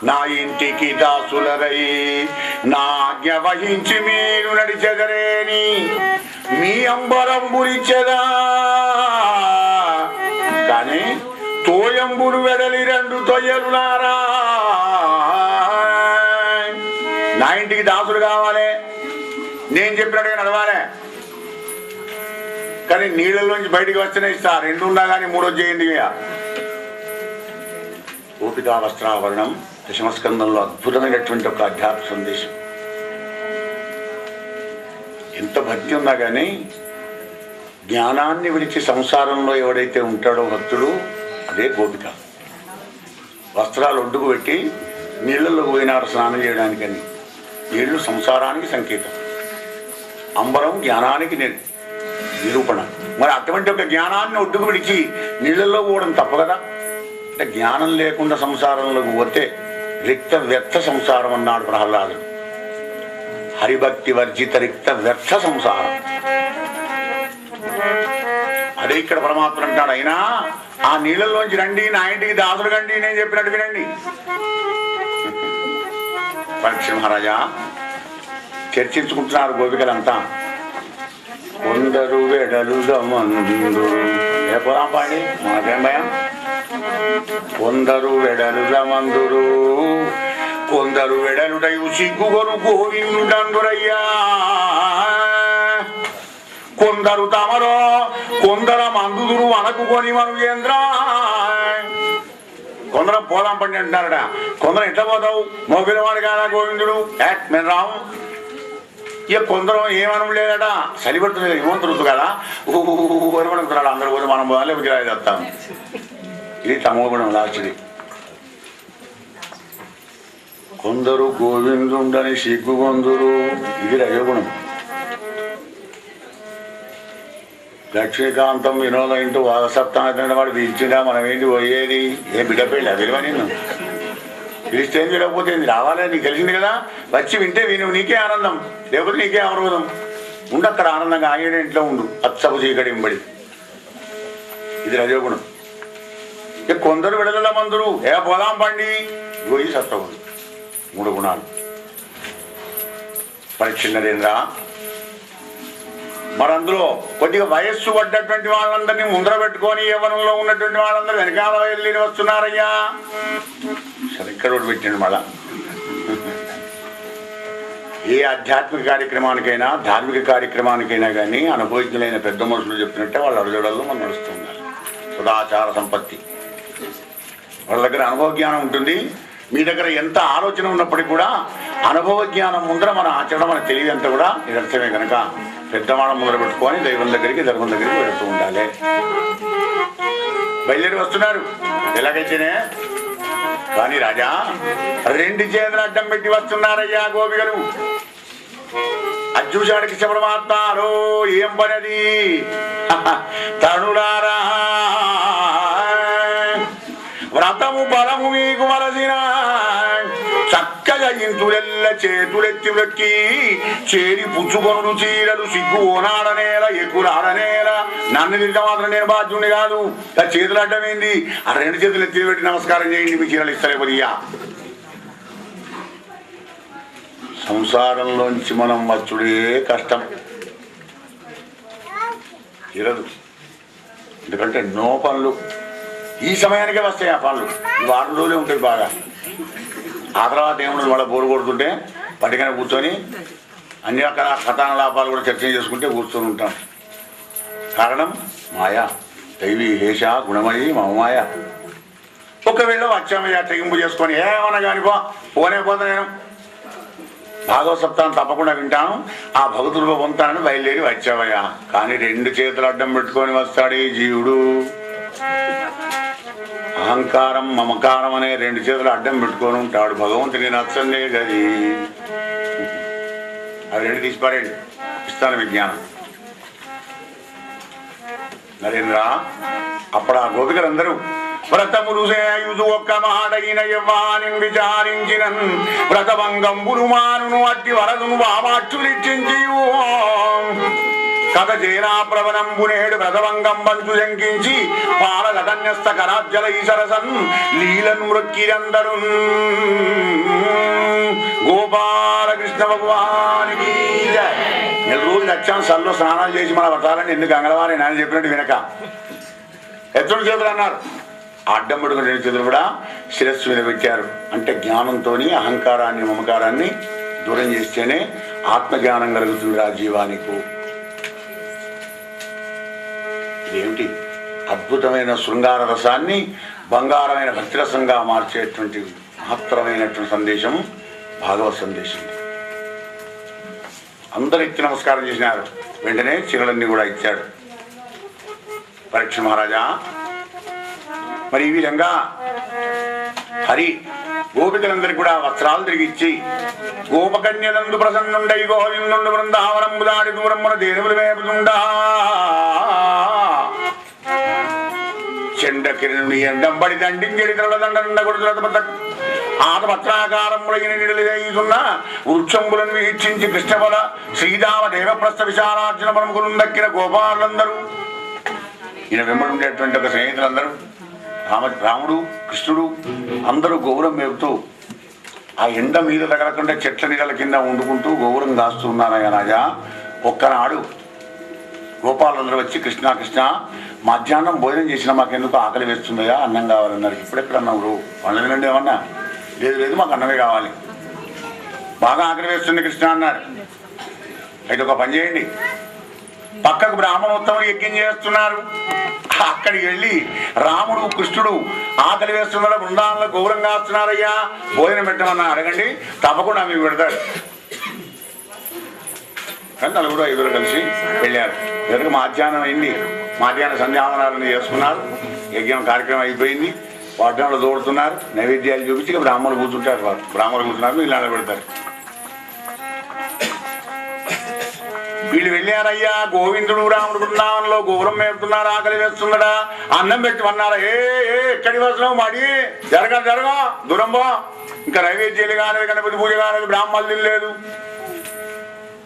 నా ఇంటికి దాసులరై నా ఆజ్ఞ వహించి మీరు నడిచెదరేని మీ అంబరంబులిచెదా కానీ తోయంబులు వెడలి రెండు తొయ్యలులారా. నా ఇంటికి దాసులు కావాలి, నేను చెప్పినట్టుగా నడవాలి, కానీ నీళ్ళలోంచి బయటికి వచ్చిన ఇస్తా. రెండు ఉన్నా కానీ మూడో చేయండి. గోపికా వస్త్రావరణం దశమస్కందంలో అద్భుతమైనటువంటి ఒక అధ్యాత్మ సందేశం. ఎంత భక్తి ఉన్నా కానీ జ్ఞానాన్ని విడిచి సంసారంలో ఎవడైతే ఉంటాడో భక్తుడు, అదే గోపిక. వస్త్రాలు ఒడ్డుకు పెట్టి నీళ్ళల్లో పోయినారు స్నానం చేయడానికని. నీళ్లు సంసారానికి సంకేతం, అంబరం జ్ఞానానికి నిరూపణ. మరి అటువంటి ఒక జ్ఞానాన్ని ఒడ్డుకు విడిచి నీళ్ళల్లో పోవడం తప్పు కదా. అంటే జ్ఞానం లేకుండా సంసారంలోకి పోతే రిక్త వ్యర్థ సంసారం అన్నాడు ప్రహ్లాదుడు. హరిభక్తి వర్జిత రిక్త వ్యర్థ సంసారం. అదే ఇక్కడ పరమాత్మ అంటాడు, అయినా ఆ నీళ్ళల్లోంచి రండి, నా ఇంటికి దాసులు కండి, నేను చెప్పినట్టు వినండి. పరీక్ష మహారాజా చర్చించుకుంటున్నారు గోపికలంతా. కొందరు వెడలుగా మందురు, ఏ పోదాం పాడి మాకేం భయం. కొందరు వెడలుగా మందురు, కొందరు వెడలుటయు సిగ్గుగొరు గోవిందుడందురయ్యా. కొందరు తమరో కొందర మందుదురు అనకుకొని మనుగేంద్ర. కొందరం పోదాం పండి అంటున్నారట. కొందరం ఎట్లా పోతావు, మోపిలవాడు కాదా గోవిందుడు, మేము రాము. ఇక కొందరం ఏమనం లేదట, చలిపెడుతుంది హిమంతుడు కదా, ఊరుతున్నాడు. అందరూ పోతే మనం పోదాలే విగ్రహాలు తెస్తాము. ఇది తమోగుణం లాస్టుది. కొందరు గోవిందుండని సిగ్గుగొందురు, ఇది రజోగుణం. లక్ష్మీకాంతం వినోదం ఇంటూ వాగసప్తాన వాడు పిలిచిందా, మనం ఏంటి పోయేది, ఏ బిడ్డ పెళ్ళి అదిలివా నిన్ను పిలిస్తే ఏం లేకపోతే ఏంది, రావాలని నీకు తెలిసింది కదా, వచ్చి వింటే విను, నీకే ఆనందం, లేకపోతే నీకే అవరోధం. ఉండు అక్కడ ఆనందంగా ఆయన ఇంట్లో ఉండు, అచ్చపు చీకడింబడి. ఇది రజోగుణం. ఇక కొందరు విడదల మందురు పోదాం పండి, గోయి సత్వగుణం. 3 గుణాలు. పరీక్షన్నదేంద్రా, మరి అందులో కొద్దిగా వయస్సు పడ్డటువంటి వాళ్ళందరినీ ముందర పెట్టుకొని యవ్వనంలో ఉన్నటువంటి వాళ్ళందరూ వెనకాల వెళ్ళి వస్తున్నారయ్యా. సరే ఇక్కడ పెట్టండి. మళ్ళా ఏ ఆధ్యాత్మిక కార్యక్రమానికైనా ధార్మిక కార్యక్రమానికైనా కానీ అనుభవజ్ఞులైన పెద్ద మనుషులు చెప్పినట్టే వాళ్ళు అడుగుదలలో మనం నడుస్తున్నారు. సదాచార సంపత్తి. వాళ్ళ దగ్గర అనుభవ జ్ఞానం ఉంటుంది. మీ దగ్గర ఎంత ఆలోచన ఉన్నప్పటికీ కూడా అనుభవ జ్ఞానం ముందర మన ఆచరణ మన తెలివి అంతా కూడా నిరర్థమే కనుక పెద్దవాళ్ళ ముందర పెట్టుకొని దైవం దగ్గరికి ధర్మం దగ్గరికి వెళుతూ ఉండాలి. బయలుదేరి వస్తున్నారు ఎలాగైతేనే. కానీ రాజా 2 చేతులు అడ్డం పెట్టి వస్తున్నారయ్యా గోపికలు. అది చూశాడు కృష్ణ పరమాత్మ. ఏం పనది తరుణారా, వ్రతము బలము మీకు వలసిన చక్కగా ఇంతులెల్ల చేతులెత్తి వ్రక్కి చేరి పుచ్చుకొనుడు చీరలు సిగ్గు ఓనాడనేల ఎక్కులాడనేల. నన్ను తిరిగి మాత్రం నేను బాధ్యుని కాదు. చేతులు అడ్డమైంది. ఆ 2 చేతులు ఎత్తి పెట్టి నమస్కారం చేయండి, మీ చీరలు ఇస్తలే కొద్దిగా. సంసారంలోంచి మనం వచ్చుడే కష్టం తీరదు. ఎందుకంటే ఎన్నో పనులు ఈ సమయానికే వస్తాయి. ఆ పనులు ఈ 4 రోజులే ఉంటుంది బాగా. ఆ తర్వాత ఏముండదు. వాళ్ళ బోరు కొడుతుంటే పట్టుకనే కూర్చొని అన్ని రకాల కథాన లాభాలు కూడా చర్చ చేసుకుంటే కూర్చొని ఉంటాం. కారణం మాయా, దైవీ హేష గుణమయి మమమాయ. ఒకవేళ వచ్చామయ్యా తెగింపు చేసుకొని ఏమన్నా కానీ పోనే పోతా నేను భాగవత సప్తాహం తప్పకుండా వింటాను, ఆ భగతులుగా పొందుతానని బయలుదేరి వచ్చావయ్యా. కానీ 2 చేతులు అడ్డం పెట్టుకొని వస్తాడు ఈ జీవుడు. అహంకారం మమకారం అనే 2 చేతులు అడ్డం పెట్టుకొని ఉంటాడు. భగవంతుని నచ్చందే గది. అవి 2 తీసిపారేండి, ఇస్తాను విజ్ఞానం. నరేంద్ర అప్పుడు ఆ గోపికలందరూ వ్రతములు సేయుదు ఒక్క మాడైన యవ్వాని విచారించిన వ్రతభంగంబులు మానును అట్టి వరదును వామాక్షులిచ్చించి కథ చేరా ప్రవనంబునేడు వ్రతభంగం బంచు శంకించి పాలగన్యస్త కరాజ్జల ఈసరసన్ లీలను మృక్కిరందరు. గోపాలకృష్ణ భగవానికి 4 రోజులు వచ్చాం. సల్లో స్నానాలు చేసి మన వ్రతాలని ఎందుకు అంగళవారి నాయన చెప్పినట్టు వినక ఎత్తుడు చేతులు అన్నారు. అడ్డం పడుకుని 2 చేతులు కూడా శిరస్సు మీద పెట్టారు. అంటే జ్ఞానంతో అహంకారాన్ని మమకారాన్ని దూరం చేస్తేనే ఆత్మజ్ఞానం కలుగుతుంది ఆ జీవానికి. ఇదేమిటి అద్భుతమైన శృంగార రసాన్ని బంగారమైన భక్తిరసంగా మార్చేటువంటి మహత్తరమైనటువంటి సందేశం భాగవత సందేశం. అందరూ ఎత్తి నమస్కారం చేసినారు. వెంటనే చీరలన్నీ కూడా ఇచ్చాడు. పరీక్ష మహారాజా, మరి ఈ విధంగా హరి గోపికలందరికీ కూడా వస్త్రాలు తిరిగిచ్చి గోపకన్యనందు ప్రసన్నుండై గోవిందుండు బృందావనంబు దాడి దూరమున దేనువులు వేపుతుండా చెండ కిరణుని ఎండంబడి దండింగడి దండ కొడుతున్న ఆతపత్రాకారములైన నిడులున్న వృక్షంబులను వీక్షించి కృష్ణబల శ్రీరామ దేవప్రస్థ విశాలార్జున ప్రముఖులు దక్కిన గోపాలందరూ ఈయన వెంబడి ఉండేటువంటి ఒక స్నేహితులందరూ రాముడు కృష్ణుడు అందరూ గోవురం మేపుతూ ఆ ఎండ మీద తగలకుండా చెట్ల నీడల కింద వండుకుంటూ గోవురం కాస్తూ ఉన్నారయ్యా రాజా. ఒక్కనాడు గోపాలందరూ వచ్చి కృష్ణ కృష్ణ మధ్యాహ్నం భోజనం చేసినా మాకెందుకు ఆకలి వేస్తుందయా, అన్నం కావాలన్నారు. ఇప్పుడెక్కడ అన్నావు పండ్ల తినండి ఏమన్నా? లేదు లేదు మాకు అన్నమే కావాలి, బాగా ఆకలి వేస్తుంది కృష్ణ అన్నారు. అయితే ఒక పని చేయండి, పక్కకు బ్రాహ్మణోత్తములు యజ్ఞం చేస్తున్నారు, అక్కడికి వెళ్ళి రాముడు కృష్ణుడు ఆకలి వేస్తున్నారు, బృందాలలో గౌరవంగా వస్తున్నారయ్యా, భోజనం పెట్టమన్నా అడగండి, తప్పకుండా మీకు పెడతాడు. కానీ 4-5 కలిసి వెళ్ళారు. ఎదురు మధ్యాహ్నం అయింది, మధ్యాహ్నం సంధ్యావనాలను చేసుకున్నారు, యజ్ఞం కార్యక్రమం అయిపోయింది, పట్టణంలో దూడుతున్నారు, నైవేద్యాలు చూపించి బ్రాహ్మణులు కూర్చుంటారు. వారు బ్రాహ్మణులు కూర్చున్నారు, వీళ్ళు పెడతారు. వీళ్ళు వెళ్ళారయ్యా, గోవిందుడు రాముడు బృందావనంలో గోవురం మేపుతున్నారు, ఆకలి వేస్తున్నాడా, అన్నం పెట్టి అన్నారా. ఎక్కడికి వస్తున్నావు మాడి, జరగ దూరంబో, ఇంకా నైవేద్యాలు కాలేదు, గణపతి పూజ కాలేదు, బ్రాహ్మణులు తినలేదు.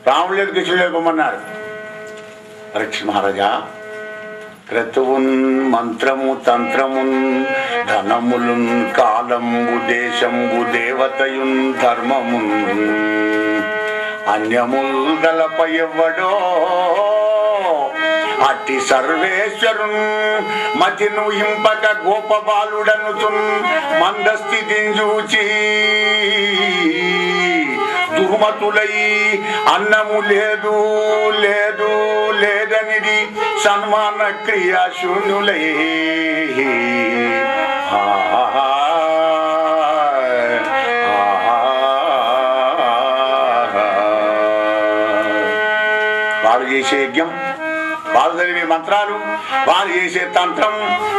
రాముడు లేదు కృష్ణుడు లేదు పొమ్మన్నారు. పరీక్ష మహారాజా, క్రతువున్ మంత్రము తంత్రమున్ ధనములున్ కాలంబు దేశంబు దేవతయున్ ధర్మమున్ అన్యముల్ గలప ఎవ్వడో అట్టి సర్వేశ్వరున్ మతిను ఇంపక గోపబాలుడనుచున్ మందస్థితిని చూచి దుర్మతులై అన్నము లేదు లేదు లేదనిది సన్మాన క్రియాశూన్యులై వారు చేసే యజ్ఞం, వాళ్ళు చదివే మంత్రాలు, వాళ్ళు చేసే తంత్రం,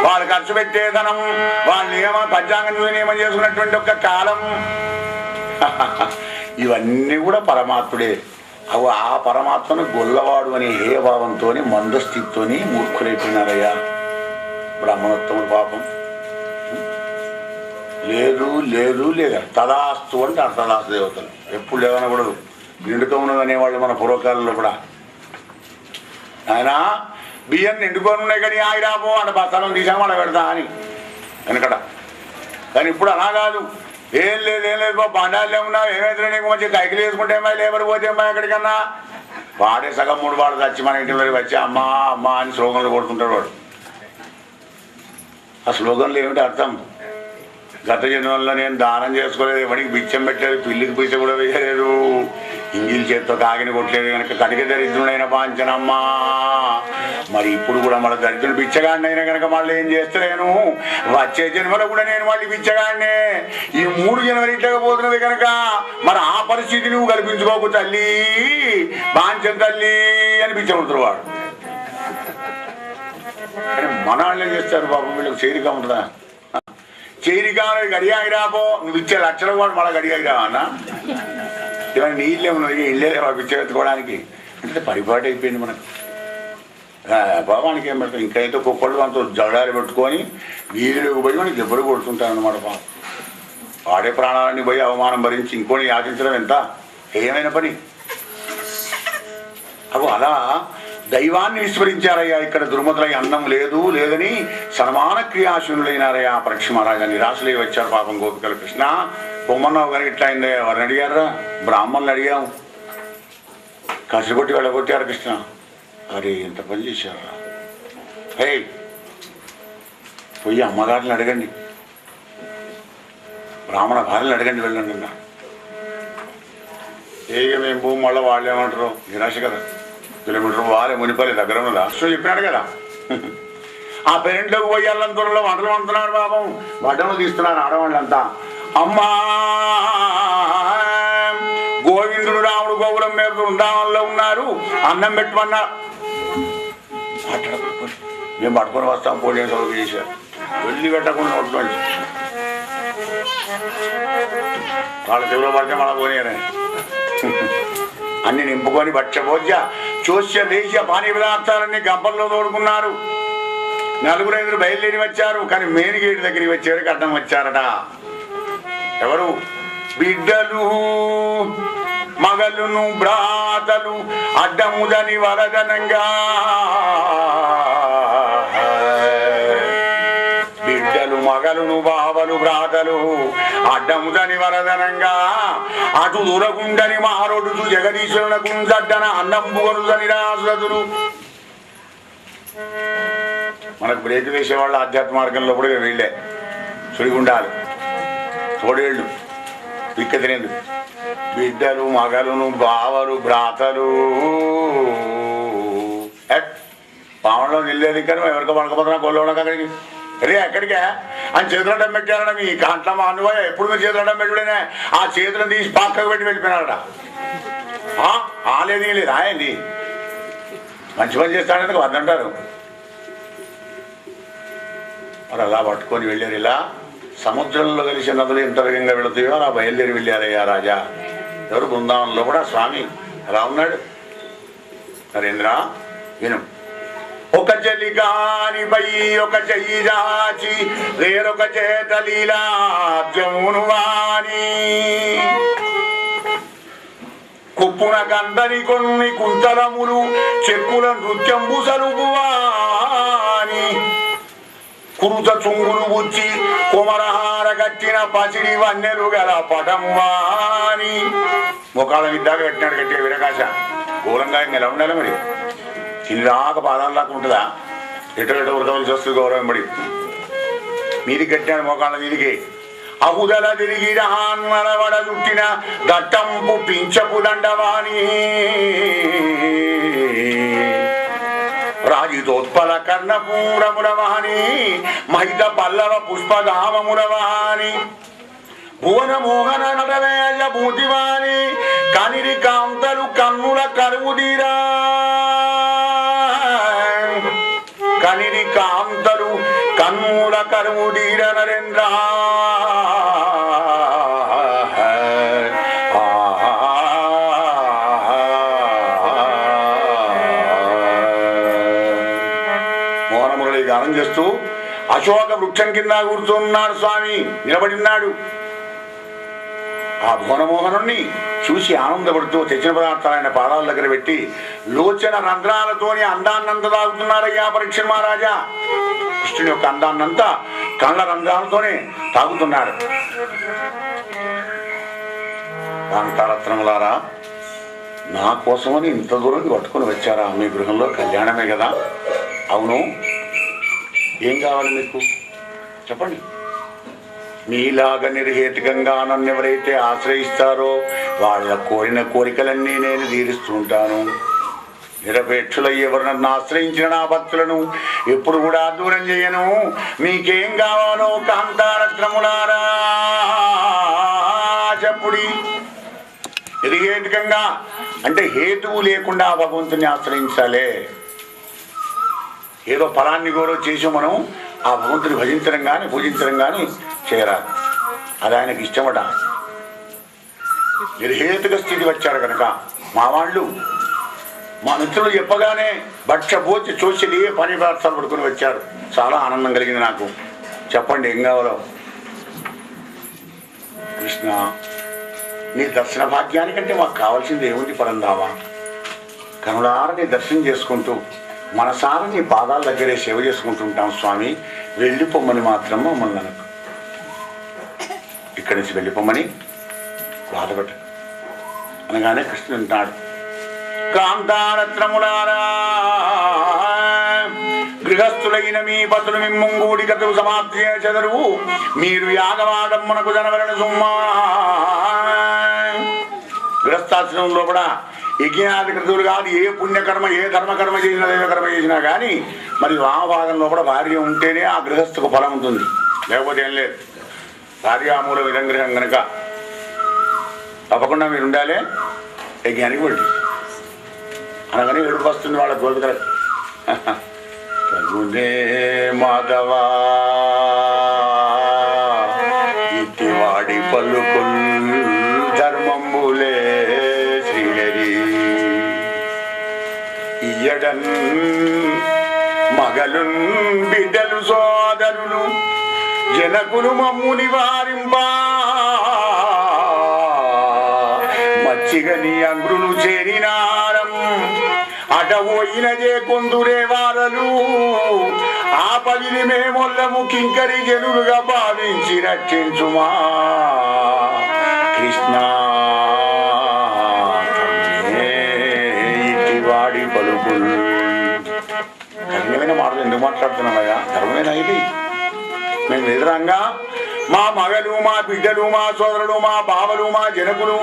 వాళ్ళు ఖర్చు పెట్టే ధనం, వాళ్ళు నియమ పంచాంగం నియమం చేసుకున్నటువంటి ఒక కాలం, ఇవన్నీ కూడా పరమాత్ముడే. అవి ఆ పరమాత్మను గొల్లవాడు అనే హేయభావంతో మందస్థితితో మూర్ఖులైపోయినారయ్యా. బ్రాహ్మణోత్తముడు పాపం లేదు లేదు లేదా తదాస్తు అంటే అర్థదాస్తు దేవతలు ఎప్పుడు లేదనకూడదు. నిండుతో ఉన్నది అనేవాళ్ళు మన పూర్వకాలంలో కూడా. ఆయన బియ్యం నిండుకొని ఉన్నాయి కానీ ఆగిరాపో అంటే బస్తాలను తీసాము అలా పెడతా అని వెనకట. కానీ ఇప్పుడు అలా కాదు. ఏం లేదు బాబు, బండాలు ఉన్నావు, ఏమైతే నీకు మంచి కైకిలు వేసుకుంటే ఏమై లేబర్ పోతే ఏమో ఎక్కడికన్నా వాడే సగం 3 వాడు వచ్చి మన ఇంటి వరకు వచ్చి అమ్మా అమ్మా అని స్లోగన్లు కొడుతుంటాడు వాడు. ఆ స్లోగన్లు ఏమిటి అర్థం? గత జన్మల్లో నేను దానం చేసుకోలేదు, ఎవరికి బిచ్చం పెట్టలేదు, పిల్లికి పిచ్చ కూడా వేయలేదు, ఇంగిల్ చేత్తో కాగిని కొట్టలేదు కనుక కడిగ దరిద్రుడైన పాంచనమ్మా. మరి ఇప్పుడు కూడా మన దరిద్రుడు బిచ్చగాడినైనా కనుక మళ్ళీ ఏం చేస్తలేను, వచ్చే జన్మలో కూడా నేను మళ్ళీ బిచ్చగాడినే. ఈ 3 జన్మలు ఇట్లా పోతున్నది కనుక మరి ఆ పరిస్థితి నువ్వు కల్పించుకోకు తల్లి, పాంచం తల్లి అని బిచ్చబడుతున్నారు వాడు. మన వాళ్ళు ఏం చేస్తారు బాబు, వీళ్ళకి చేరిక ఉంటుందా? చేరిక గడియాగిరాపో, నువ్వు ఇచ్చే లక్షల వాడు మళ్ళీ గడియాగిరావా అన్న? ఇవన్నీ నీళ్ళే ఉన్నది, ఇళ్ళే పిచ్చెత్తుకోవడానికి అంటే పరిపాటు అయిపోయింది మనకు. బాబానికి ఏం పెడతాం, ఇంకైతే కుక్కళ్ళు అంత జడాలు పెట్టుకొని వీధిలోకి పోయి మనకి దెబ్బలు కొడుతుంటారనమాట. పాపం వాడే ప్రాణాలన్నీ పోయి అవమానం భరించి ఇంకోని యాచించడం ఎంత ఏమైనా పని. అవి అలా దైవాన్ని విస్మరించారయ్యా. ఇక్కడ దుర్మతులై అన్నం లేదు లేదని సన్మాన క్రియాశూన్యులైనారయ్యా. పరీక్ష మహారాజా నిరాశలై వచ్చారు పాపం గోపికలు. కృష్ణ పొమ్మన్నావు కానీ ఇట్లా అయింది, ఎవరిని అడిగారా? బ్రాహ్మణులు అడిగాము, కసిగొట్టి వెళ్ళగొట్టారు. కృష్ణ అరే ఎంత పని చేశారా? హే పోయి అమ్మగారిని అడగండి, బ్రాహ్మణ భార్యలు అడగండి, వెళ్ళండి అన్నా. ఏక మేము భూమి మళ్ళీ వాళ్ళు ఏమంటారు, నిరాశ కదా. కిలోమీటర్ వాళ్ళే మునిపల్లి దగ్గర ఉన్నదా సో చెప్పినాడు కదా. ఆ పెరెంట్లోకి పోయి అల్లం త్వరలో వంటలు వండుతున్నారు పాపం, వడ్డలు తీస్తున్నారు ఆడవాళ్ళంతా. అమ్మా గోవిందుడు రాముడు గోపురం మీద బృందావనంలో ఉన్నారు, అన్నం పెట్టమన్నారు. మేము పట్టుకొని వస్తాం, పోలీసు వాళ్ళకి చేశారు. వెళ్ళి పెట్టకుండా ఉంటుంది వాళ్ళ చెవులో పడితే మళ్ళీ పోనీయనే. అన్ని నింపుకొని భక్ష్యభోజ్య చోస్య దేశ పానీ పదార్థాలన్నీ గంపల్లో తోడుకున్నారు. 4-5 బయలుదేరి వచ్చారు, కానీ మెయిన్ గేట్ దగ్గరికి వచ్చేవారికి అడ్డం వచ్చారట. ఎవరు? బిడ్డలు మగలును భ్రాతలు అడ్డముదని వరదనంగా. బిడ్డలు మగలును బావలు భ్రాతలు అడ్డముదని వరదనంగా. అటు దూరగుండని మారోడు జగదీశ్వరునకు జడ్డన అన్నంబుగనుదని రాసులతులు. మనకు బ్రేక్ వేసేవాళ్ళు ఆధ్యాత్మ మార్గంలో కూడా వీళ్ళే. సుడిగుండాలు, తోడేళ్ళు, పిక్క తినేది. బిడ్డలు మగలును బావలు భ్రాతలు. పావంలో నిల్లేదు కానీ ఎవరికో పడకపోతున్నా కొల్లవడానికి అక్కడికి రే ఎక్కడికే అని చేతులు అడ్డం పెట్టారట. మీ కంట్ల మానువా ఎప్పుడు మీరు చేతులు అడ్డం పెట్టుడేనే ఆ చేతులను తీసి పక్కకు పెట్టి వెళ్ళిపోయినారట. ఆలేదు లేదు ఆయండి మంచి పని చేస్తాడని వద్దంటారు. మరి అలా పట్టుకొని వెళ్ళారు. ఇలా సముద్రంలో కలిసి నదులు ఎంత వేగంగా వెళుతాయో అలా బయలుదేరి వెళ్ళారయ్యా రాజా. ఎవరు? బృందావనంలో కూడా స్వామి ఎలా ఉన్నాడు. నరేంద్ర విను. ఒక చెలి కానిపై ఒక చెయ్యి దాచి వేరొక చేత లీలాబ్జమును వాణి. కుప్పున కందని కొన్ని కుంతలములు చెక్కుల నృత్యంబు సలుపువాని కురుత చుంగులు బుచ్చి కుమరహార కట్టిన పసిడి వన్నెలు గల పటమువాని ముఖాల విద్దాగా కట్టినాడు కట్టే విరకాశ ఘోరంగా ఎలా ఉండాలి మరి చిన్నదాకా పాదాలలాగా ఉంటుందా ఎటో వృతవలసి వస్తుంది గౌరవం పడి మీదికి కట్టాడు మోకాళ్ళ మీదికి అహుదల తిరిగి రహాన్మలవడ చుట్టిన దట్టంపు పించపు దండవాణి రాజితోత్పల కర్ణపూరమురవాణి మహిత పల్లవ పుష్పగామమురవాణి భువన మోహన నటవేయ భూతివాణి కనిరి కాంతలు కన్నుల కరువుదీరా కనిరి కాంతలు కన్నుల కరువుదీర నరేంద్ర మోహనమురళి గానం చేస్తూ అశోక వృక్షం కింద కూర్చున్నాడు స్వామి, నిలబడిన్నాడు. ఆ భువనమోహనుణ్ణి చూసి ఆనందపడుతూ తెచ్చిన పదార్థాలైన పాదాల దగ్గర పెట్టి లోచన రంధ్రాలతోని అందాన్నంత తాగుతున్నారయ్యా పరీక్ష మహారాజా. కృష్ణుని యొక్క అందాన్నంతా కళ్ళ రంధ్రాలతోనే తాగుతున్నాడు. కాంతారత్నములారా, నా కోసమని ఇంత దూరం పట్టుకుని వచ్చారా? మీ గృహంలో కళ్యాణమే కదా. అవును, ఏం కావాలి మీకు చెప్పండి. మీలాగా నిర్హేతుకంగా నన్ను ఎవరైతే ఆశ్రయిస్తారో వాళ్ళ కోరిన కోరికలన్నీ నేను తీరుస్తూ ఉంటాను. నిరపేక్షుల ఎవరు నన్ను ఆశ్రయించిన నా భక్తులను ఎప్పుడు కూడా దూరం చేయను. మీకేం కావాలో కాంతారత్నములారా చెప్పుడి. నిర్హేతుకంగా అంటే హేతువు లేకుండా భగవంతుని ఆశ్రయించాలే. ఏదో ఫలాన్ని గోరో చేసి మనం ఆ భగవంతుని భజించడం కానీ పూజించడం కానీ చేయరాదు. అది ఆయనకి ఇష్టమట. నిర్హేతుక స్థితి వచ్చారు కనుక మా వాళ్ళు మా మిత్రులు చెప్పగానే భక్ష్యభోజి చూసి పని పదార్థాలు పడుకుని వచ్చారు. చాలా ఆనందం కలిగింది నాకు. చెప్పండి ఏం కావాలో. కృష్ణ, నీ దర్శన భాగ్యానికంటే మాకు కావాల్సింది ఏముంది పరందావా? కనులారా నీ దర్శనం చేసుకుంటూ మనసారా నీ పాదాల దగ్గరే సేవ చేసుకుంటుంటాం స్వామి. వెళ్ళిపోమ్మని మాత్రం మమ్మల్ని అనకు. ఇక్కడి నుంచి వెళ్ళిపోమ్మని బాధపడ్డ అనగానే కృష్ణుడు అంటాడు, కాంతారత్నములారా, గృహస్థులైన మీ పతులు మిమ్ముంగూడి కథలు సమాప్తి చదరు. మీరు యాగవాదమ్మనకు జనవరణ సుమ్మా. గృహస్థాశ్రమంలో కూడా యజ్ఞాది కృతులు కాదు, ఏ పుణ్యకర్మ ఏ ధర్మకర్మ చేసినా దైవకర్మ చేసినా కానీ మరి వామభాగంలో కూడా భార్య ఉంటేనే ఆ గృహస్థకు ఫలం ఉంటుంది, లేకపోతే ఏం లేదు. భార్యామూల విరంగ్రహం కనుక తప్పకుండా మీరు ఉండాలి. యజ్ఞానికి వెళ్ళి అనగానే ఏడుపు వస్తుంది వాళ్ళ గోపికల. తగునే మాధవా ఇటివాడి పలుకుల్ ధర్మంబులే శ్రీహరి ఇయ్యడన్ మగలున్ బిడ్డలు సోదరులు జనకులు మమ్ము నివారింపా. మచ్చిగని అంగ్రులు చేరినారం అటవోయిన కొందురే వారలు. ఆ పదిని మేమొల్లము కింకరి జనులుగా భావించి రక్షించుమా కృష్ణ. ఇటివాడి పలుకులు కఠినమైన మాటలు ఎందుకు మాట్లాడుతున్నామయ్యా? ధర్మమైన ఇది. మేము ఎదురంగా మా మగలు మా బిడ్డలు మా సోదరులు మా బావలు మా జనకులు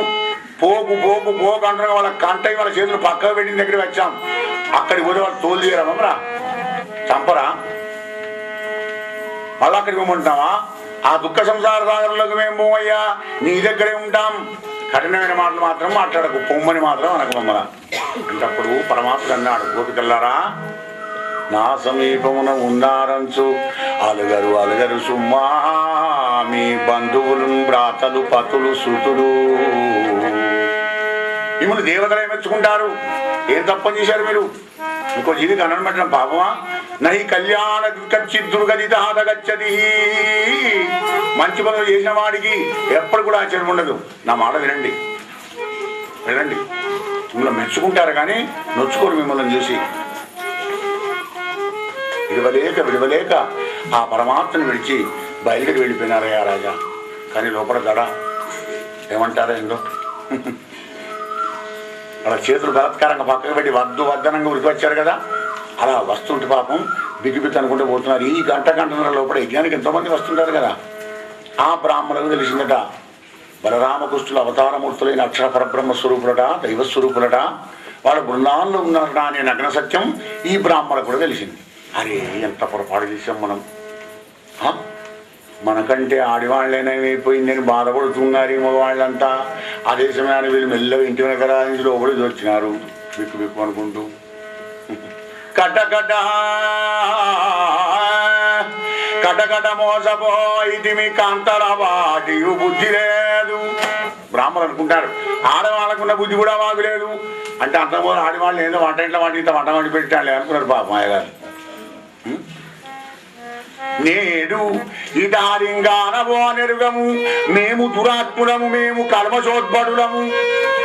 పోకు పోకు పోకు అంటారు. వాళ్ళ కంట వాళ్ళ చేతులు పక్కకు పెట్టిన దగ్గర వచ్చాం. అక్కడికి పోతే వాళ్ళు తోలు తీయరా మమ్మరా చంపరా? మళ్ళీ అక్కడికి పోమంటావా? ఆ దుఃఖ సంసార సాగరంలోకి మేము పోమయ్యా, నీ దగ్గరే ఉంటాం. కఠినమైన మాటలు మాత్రం మాట్లాడకు, పొమ్మని మాత్రం అనకు మమ్మల అంటే. అప్పుడు పరమాత్ముడు అన్నాడు, గోపికల్లారా, నా సమీపమున ఉన్నారంచు అలుగరు అలుగరు సుమ్మా మీ బంధువులు భ్రాతలు పతులు సుతులు. మిమ్మల్ని దేవతలే మెచ్చుకుంటారు. ఏం తప్పని చేశారు మీరు? ఇంకో జీవికి అన్నం పెట్టడం పాపమా? నహి కళ్యాణ గచ్చది. మంచి పనులు చేసిన వాడికి ఎప్పుడు కూడా ఆశ్చర్యం ఉండదు. నా మాట వినండి. వెళ్ళండి. మిమ్మల్ని మెచ్చుకుంటారు కానీ నొచ్చుకోరు మిమ్మల్ని చూసి. విడవలేక ఆ పరమాత్మను విడిచి బయలుదేరి వెళ్ళిపోయినారయ్యా రాజా. కానీ లోపల దడ ఏమంటారా ఏందో వాళ్ళ చేతులు బలాత్కారంగా పక్కకు పెట్టి వద్దనంగా ఉరికి వచ్చారు కదా, అలా వస్తుంటే పాపం బిగిబిగ్గి అనుకుంటూ పోతున్నారు. ఈ గంటన్నర లోపల యజ్ఞానికి ఎంతోమంది వస్తుంటారు కదా. ఆ బ్రాహ్మణులకు తెలిసిందట బలరామకృష్ణులు అవతారమూర్తులైన అక్షర పరబ్రహ్మ స్వరూపులట, దైవస్వరూపులట, వాళ్ళ బృందాల్లో ఉన్నారట అనే నగ్న సత్యం ఈ బ్రాహ్మణులకు కూడా తెలిసింది. అరే ఎంత పొరపాటు చేసాం మనం, మనకంటే ఆడివాళ్ళేనైపోయిందని బాధపడుతున్నారు మగవాళ్ళంతా. అదే సమయాన్ని వీళ్ళు మెల్లగా ఇంటి వెనక నుంచి లోపలికి వచ్చినారు బిక్కు అనుకుంటూ. కటకట మోసపోయితిమి కాంతల వాటియు బుద్ధి లేదు. బ్రాహ్మణులు అనుకుంటారు ఆడవాళ్ళకున్న బుద్ధి కూడా మాకు లేదు అంటే అంతకు ఆడవాళ్ళు ఏదో వంట ఇంట్లో వంట వండి పెట్టాలి అనుకున్నారు పాపం అయ్యగారు. నేడు ఇదారింగానవో నెరుగము మేము దురాత్ములము మేము కర్మచోద్భటులము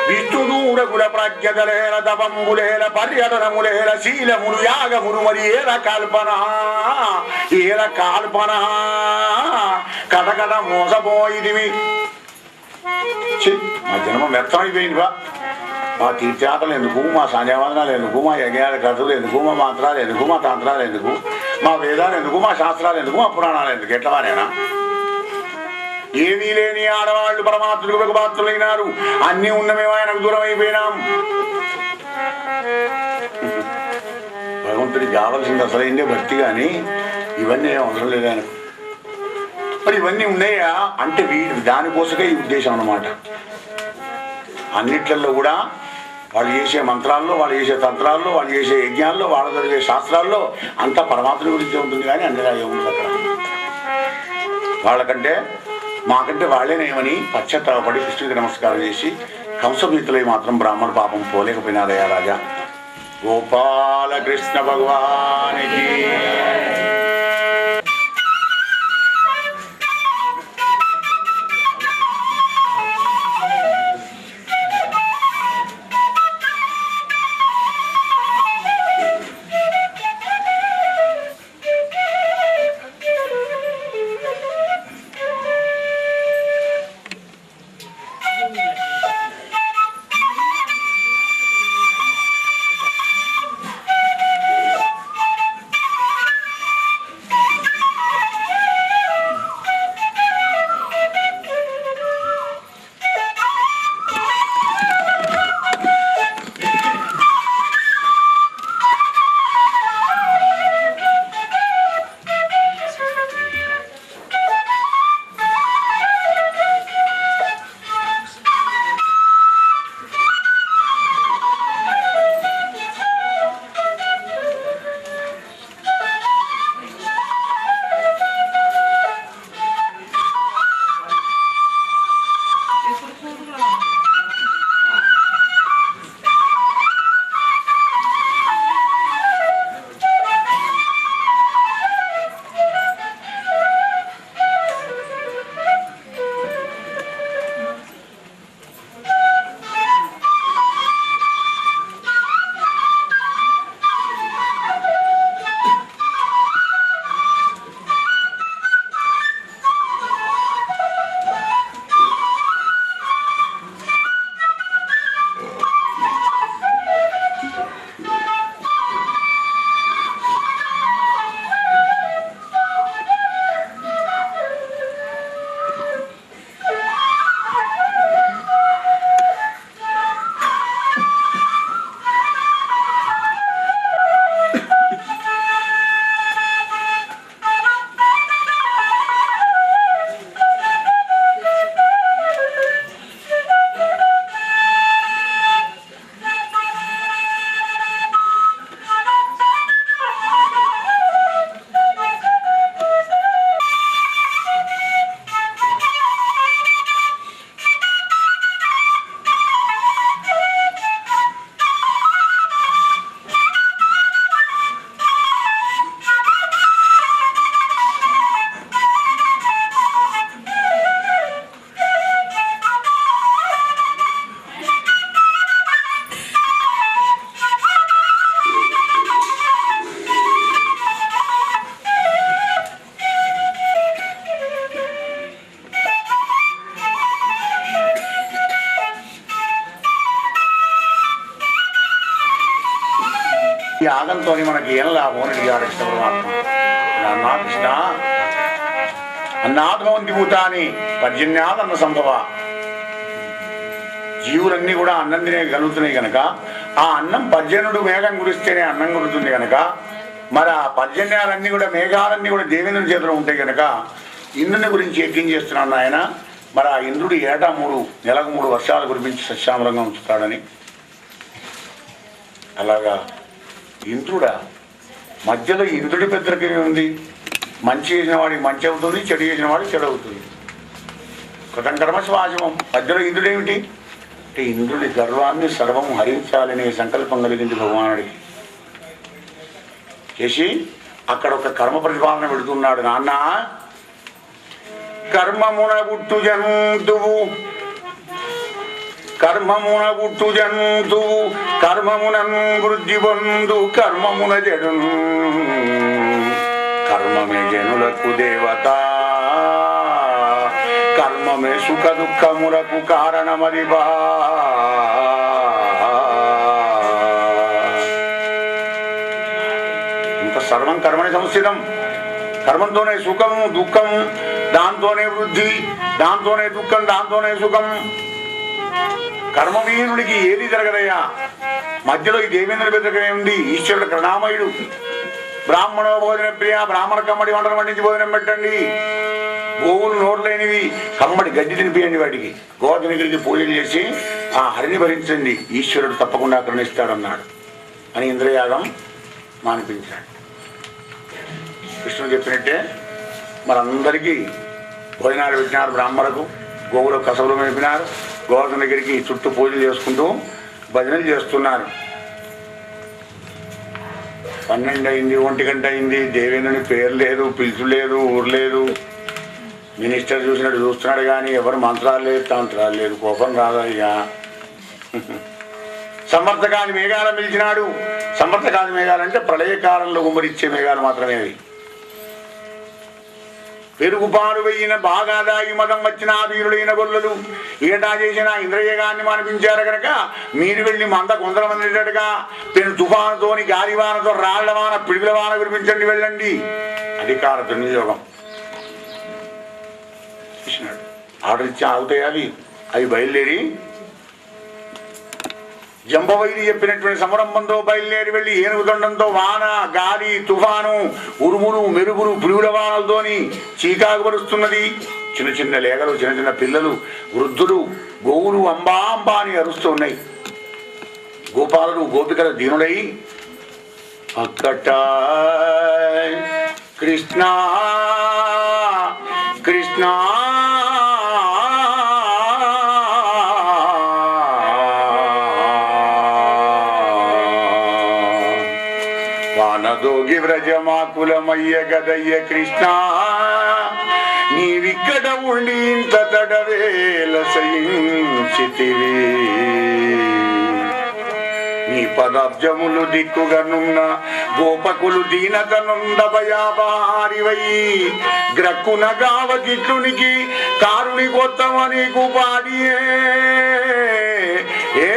విష్ణుదూరకుల ప్రజ్ఞతలేల తపంబులేల పర్యటనములేల శీలములు యాగములు మరి ఏల కల్పన కటకట మోసపోయిదివి. మా జన్మ వ్యర్థమైపోయిందివా. మా తీర్థయాత్రలు ఎందుకు, మా సంధ్యావందనాలు ఎందుకు, మా యజ్ఞాల కథలు ఎందుకు, మా మంత్రాలు ఎందుకు, మా తంత్రాలు ఎందుకు, మా వేదాలు ఎందుకు, మా శాస్త్రాలు ఎందుకు, మా పురాణాలు ఎందుకు? ఎట్లవానేనా? ఏమీ లేని ఆడవాళ్ళు పరమాత్ములకు పాత్రులైనారు. అన్నీ ఉన్నమేమో ఆయనకు దూరం అయిపోయినాం. భగవంతుడికి కావాల్సింది అసలైందే భక్తి, కానీ ఇవన్నీ ఏం అవసరం లేదు ఆయనకు. మరి ఇవన్నీ ఉన్నాయా అంటే దానికోసమే ఈ ఉద్దేశం అన్నమాట. అన్నిట్లలో కూడా వాళ్ళు చేసే మంత్రాల్లో, వాళ్ళు చేసే తంత్రాల్లో, వాళ్ళు చేసే యజ్ఞాల్లో, వాళ్ళు చదివే శాస్త్రాల్లో అంతా పరమాత్మ గురించి ఉంటుంది, కానీ అన్నిగా ఏముంది అక్కడ. వాళ్ళకంటే మాకంటే వాళ్ళేనేమని పశ్చాత్తాపడి కృష్ణుడికి నమస్కారం చేసి కంసభీతులై మాత్రం బ్రాహ్మణ పాపం పోలేకపోయినారయ్యా రాజా. గోపాలకృష్ణ భగవానికి. ఈ యాగంతో మనకి ఏం లాభం అని అడిగాడు కృష్ణ పరమాత్మ. అన్నా కృష్ణ, అన్నాథవంతి భూతాని పర్జన్యాదన్న సంభవ. జీవులన్నీ కూడా అన్నం తినేయగలుగుతున్నాయి కనుక, ఆ అన్నం పర్జన్యుడు మేఘం కురిస్తేనే అన్నం కురుతుంది కనుక, మరి ఆ పర్జన్యాలన్నీ కూడా మేఘాలన్నీ కూడా దేవేంద్రుని చేతిలో ఉంటాయి కనుక ఇంద్రుని గురించి యజ్ఞం చేస్తున్నాను ఆయన. మరి ఆ ఇంద్రుడు ఏటా నెలకు 3 వర్షాలు కురిపించి సస్యామలంగా ఉంచుతాడని. అలాగా ఇంద్రుడా, మధ్యలో ఇంద్రుడి పెద్దరికమే ఉంది. మంచి చేసిన వాడికి మంచి అవుతుంది, చెడు చేసిన వాడికి చెడు అవుతుంది. కృతం కర్మ శ్వాసమం. మధ్యలో ఇంద్రుడు ఏమిటి అంటే ఇంద్రుడి గర్వాన్ని సర్వం హరించాలనే సంకల్పం కలిగింది భగవానుడికి. చేసి అక్కడ ఒక కర్మ ప్రతిపాదన పెడుతున్నాడు. నాన్న, కర్మమున గుట్టు జంతువు, కర్మమున గుట్టు జంతువు, కర్మమునన్ వృద్ధి పొందు కర్మమున జడు, కర్మమే జనులకు దేవత, కర్మమే సుఖ దుఃఖములకు కారణమదిబా. ఇంత సర్వం కర్మని సంస్థితం. కర్మంతోనే సుఖము దుఃఖము, దాంతోనే వృద్ధి, దాంతోనే దుఃఖం, దాంతోనే సుఖం. కర్మవీనుడికి ఏది జరగదయ్యా. మధ్యలో ఈ దేవేంద్రుడి బెదరకమే ఉంది. ఈశ్వరుడు కరుణామయుడు. బ్రాహ్మణో భోజన ప్రియ, బ్రాహ్మణ కమ్మడి వంటలు వండించి భోజనం పెట్టండి. గోవులు నోరులేనివి కమ్మడి గడ్డి తినిపియండి వాటికి. గోవర్ధనగిరికి పూజలు చేసి ఆ హరిని భరించండి, ఈశ్వరుడు తప్పకుండా కరుణిస్తాడన్నాడు అని ఇంద్రయాగం మానిపించాడు. కృష్ణుడు చెప్పినట్టే మనందరికీ భోజనాలు పెట్టినారు. బ్రాహ్మణులకు గోవులకు కసవులు మేపినారు. గోవర్ధనగిరికి చుట్టూ పూజలు చేసుకుంటూ భజనలు చేస్తున్నారు. 12 అయింది, 1 గంట అయింది. దేవేంద్రుని పేరు లేదు, పిలుచు లేదు, ఊరు లేదు. మినిస్టర్ చూసినట్టు చూస్తున్నాడు కానీ ఎవరు మంత్రాలు లేదు, తంత్రాలు లేదు. కోపం రాదయ్యా. సమర్థకాని మేఘాలు పిలిచినాడు. సమర్థకాని మేఘాలంటే ప్రళయకాలంలో గుమ్మరిచ్చే మేఘాలు మాత్రమే అవి. పెరుగుపాడు వెయ్యిన బాగా దాగి మదం వచ్చిన వీరుడైన గొల్లలు ఏటా చేసిన ఇంద్రయగాన్ని మానిపించారు కనుక మీరు వెళ్ళి మంద కొందర మందిగా పెను తుఫానుతోని గాలివానతో రాళ్లవాన పిడుగుల వాన కురిపించండి, వెళ్ళండి. అధికార దుర్వినియోగం చేసినాడు. ఆర్డర్ ఇచ్చి ఆగుతాయి అవి బయలుదేరి జంబవైరి చెప్పినటువంటి సమరంభంతో బయలుదేరి వెళ్ళి ఏనుగుదండంతో వాన గాలి తుఫాను ఉరుములు మెరుగులు పురుగుల వానలతోని చీకాకు పరుస్తున్నది. చిన్న చిన్న లేగలు, చిన్న చిన్న పిల్లలు, వృద్ధులు, గోవులు అంబా అంబా అని అరుస్తూ ఉన్నాయి. గోపాలుడు గోపికల దీనుడై అక్కట కృష్ణ కృష్ణ వానదోగి వ్రజమాకులమయ్య గదయ్య కృష్ణ, నీవిక్కడ ఉండి ఇంత తడవేల సయించితివి. నీ పదాబ్జములు దిక్కుగనున్న గోపకులు దీనతనుంద భయాబారివై గ్రక్కున గావకిట్లునికి కారుని కొత్తమని కుపాడియే. ఏ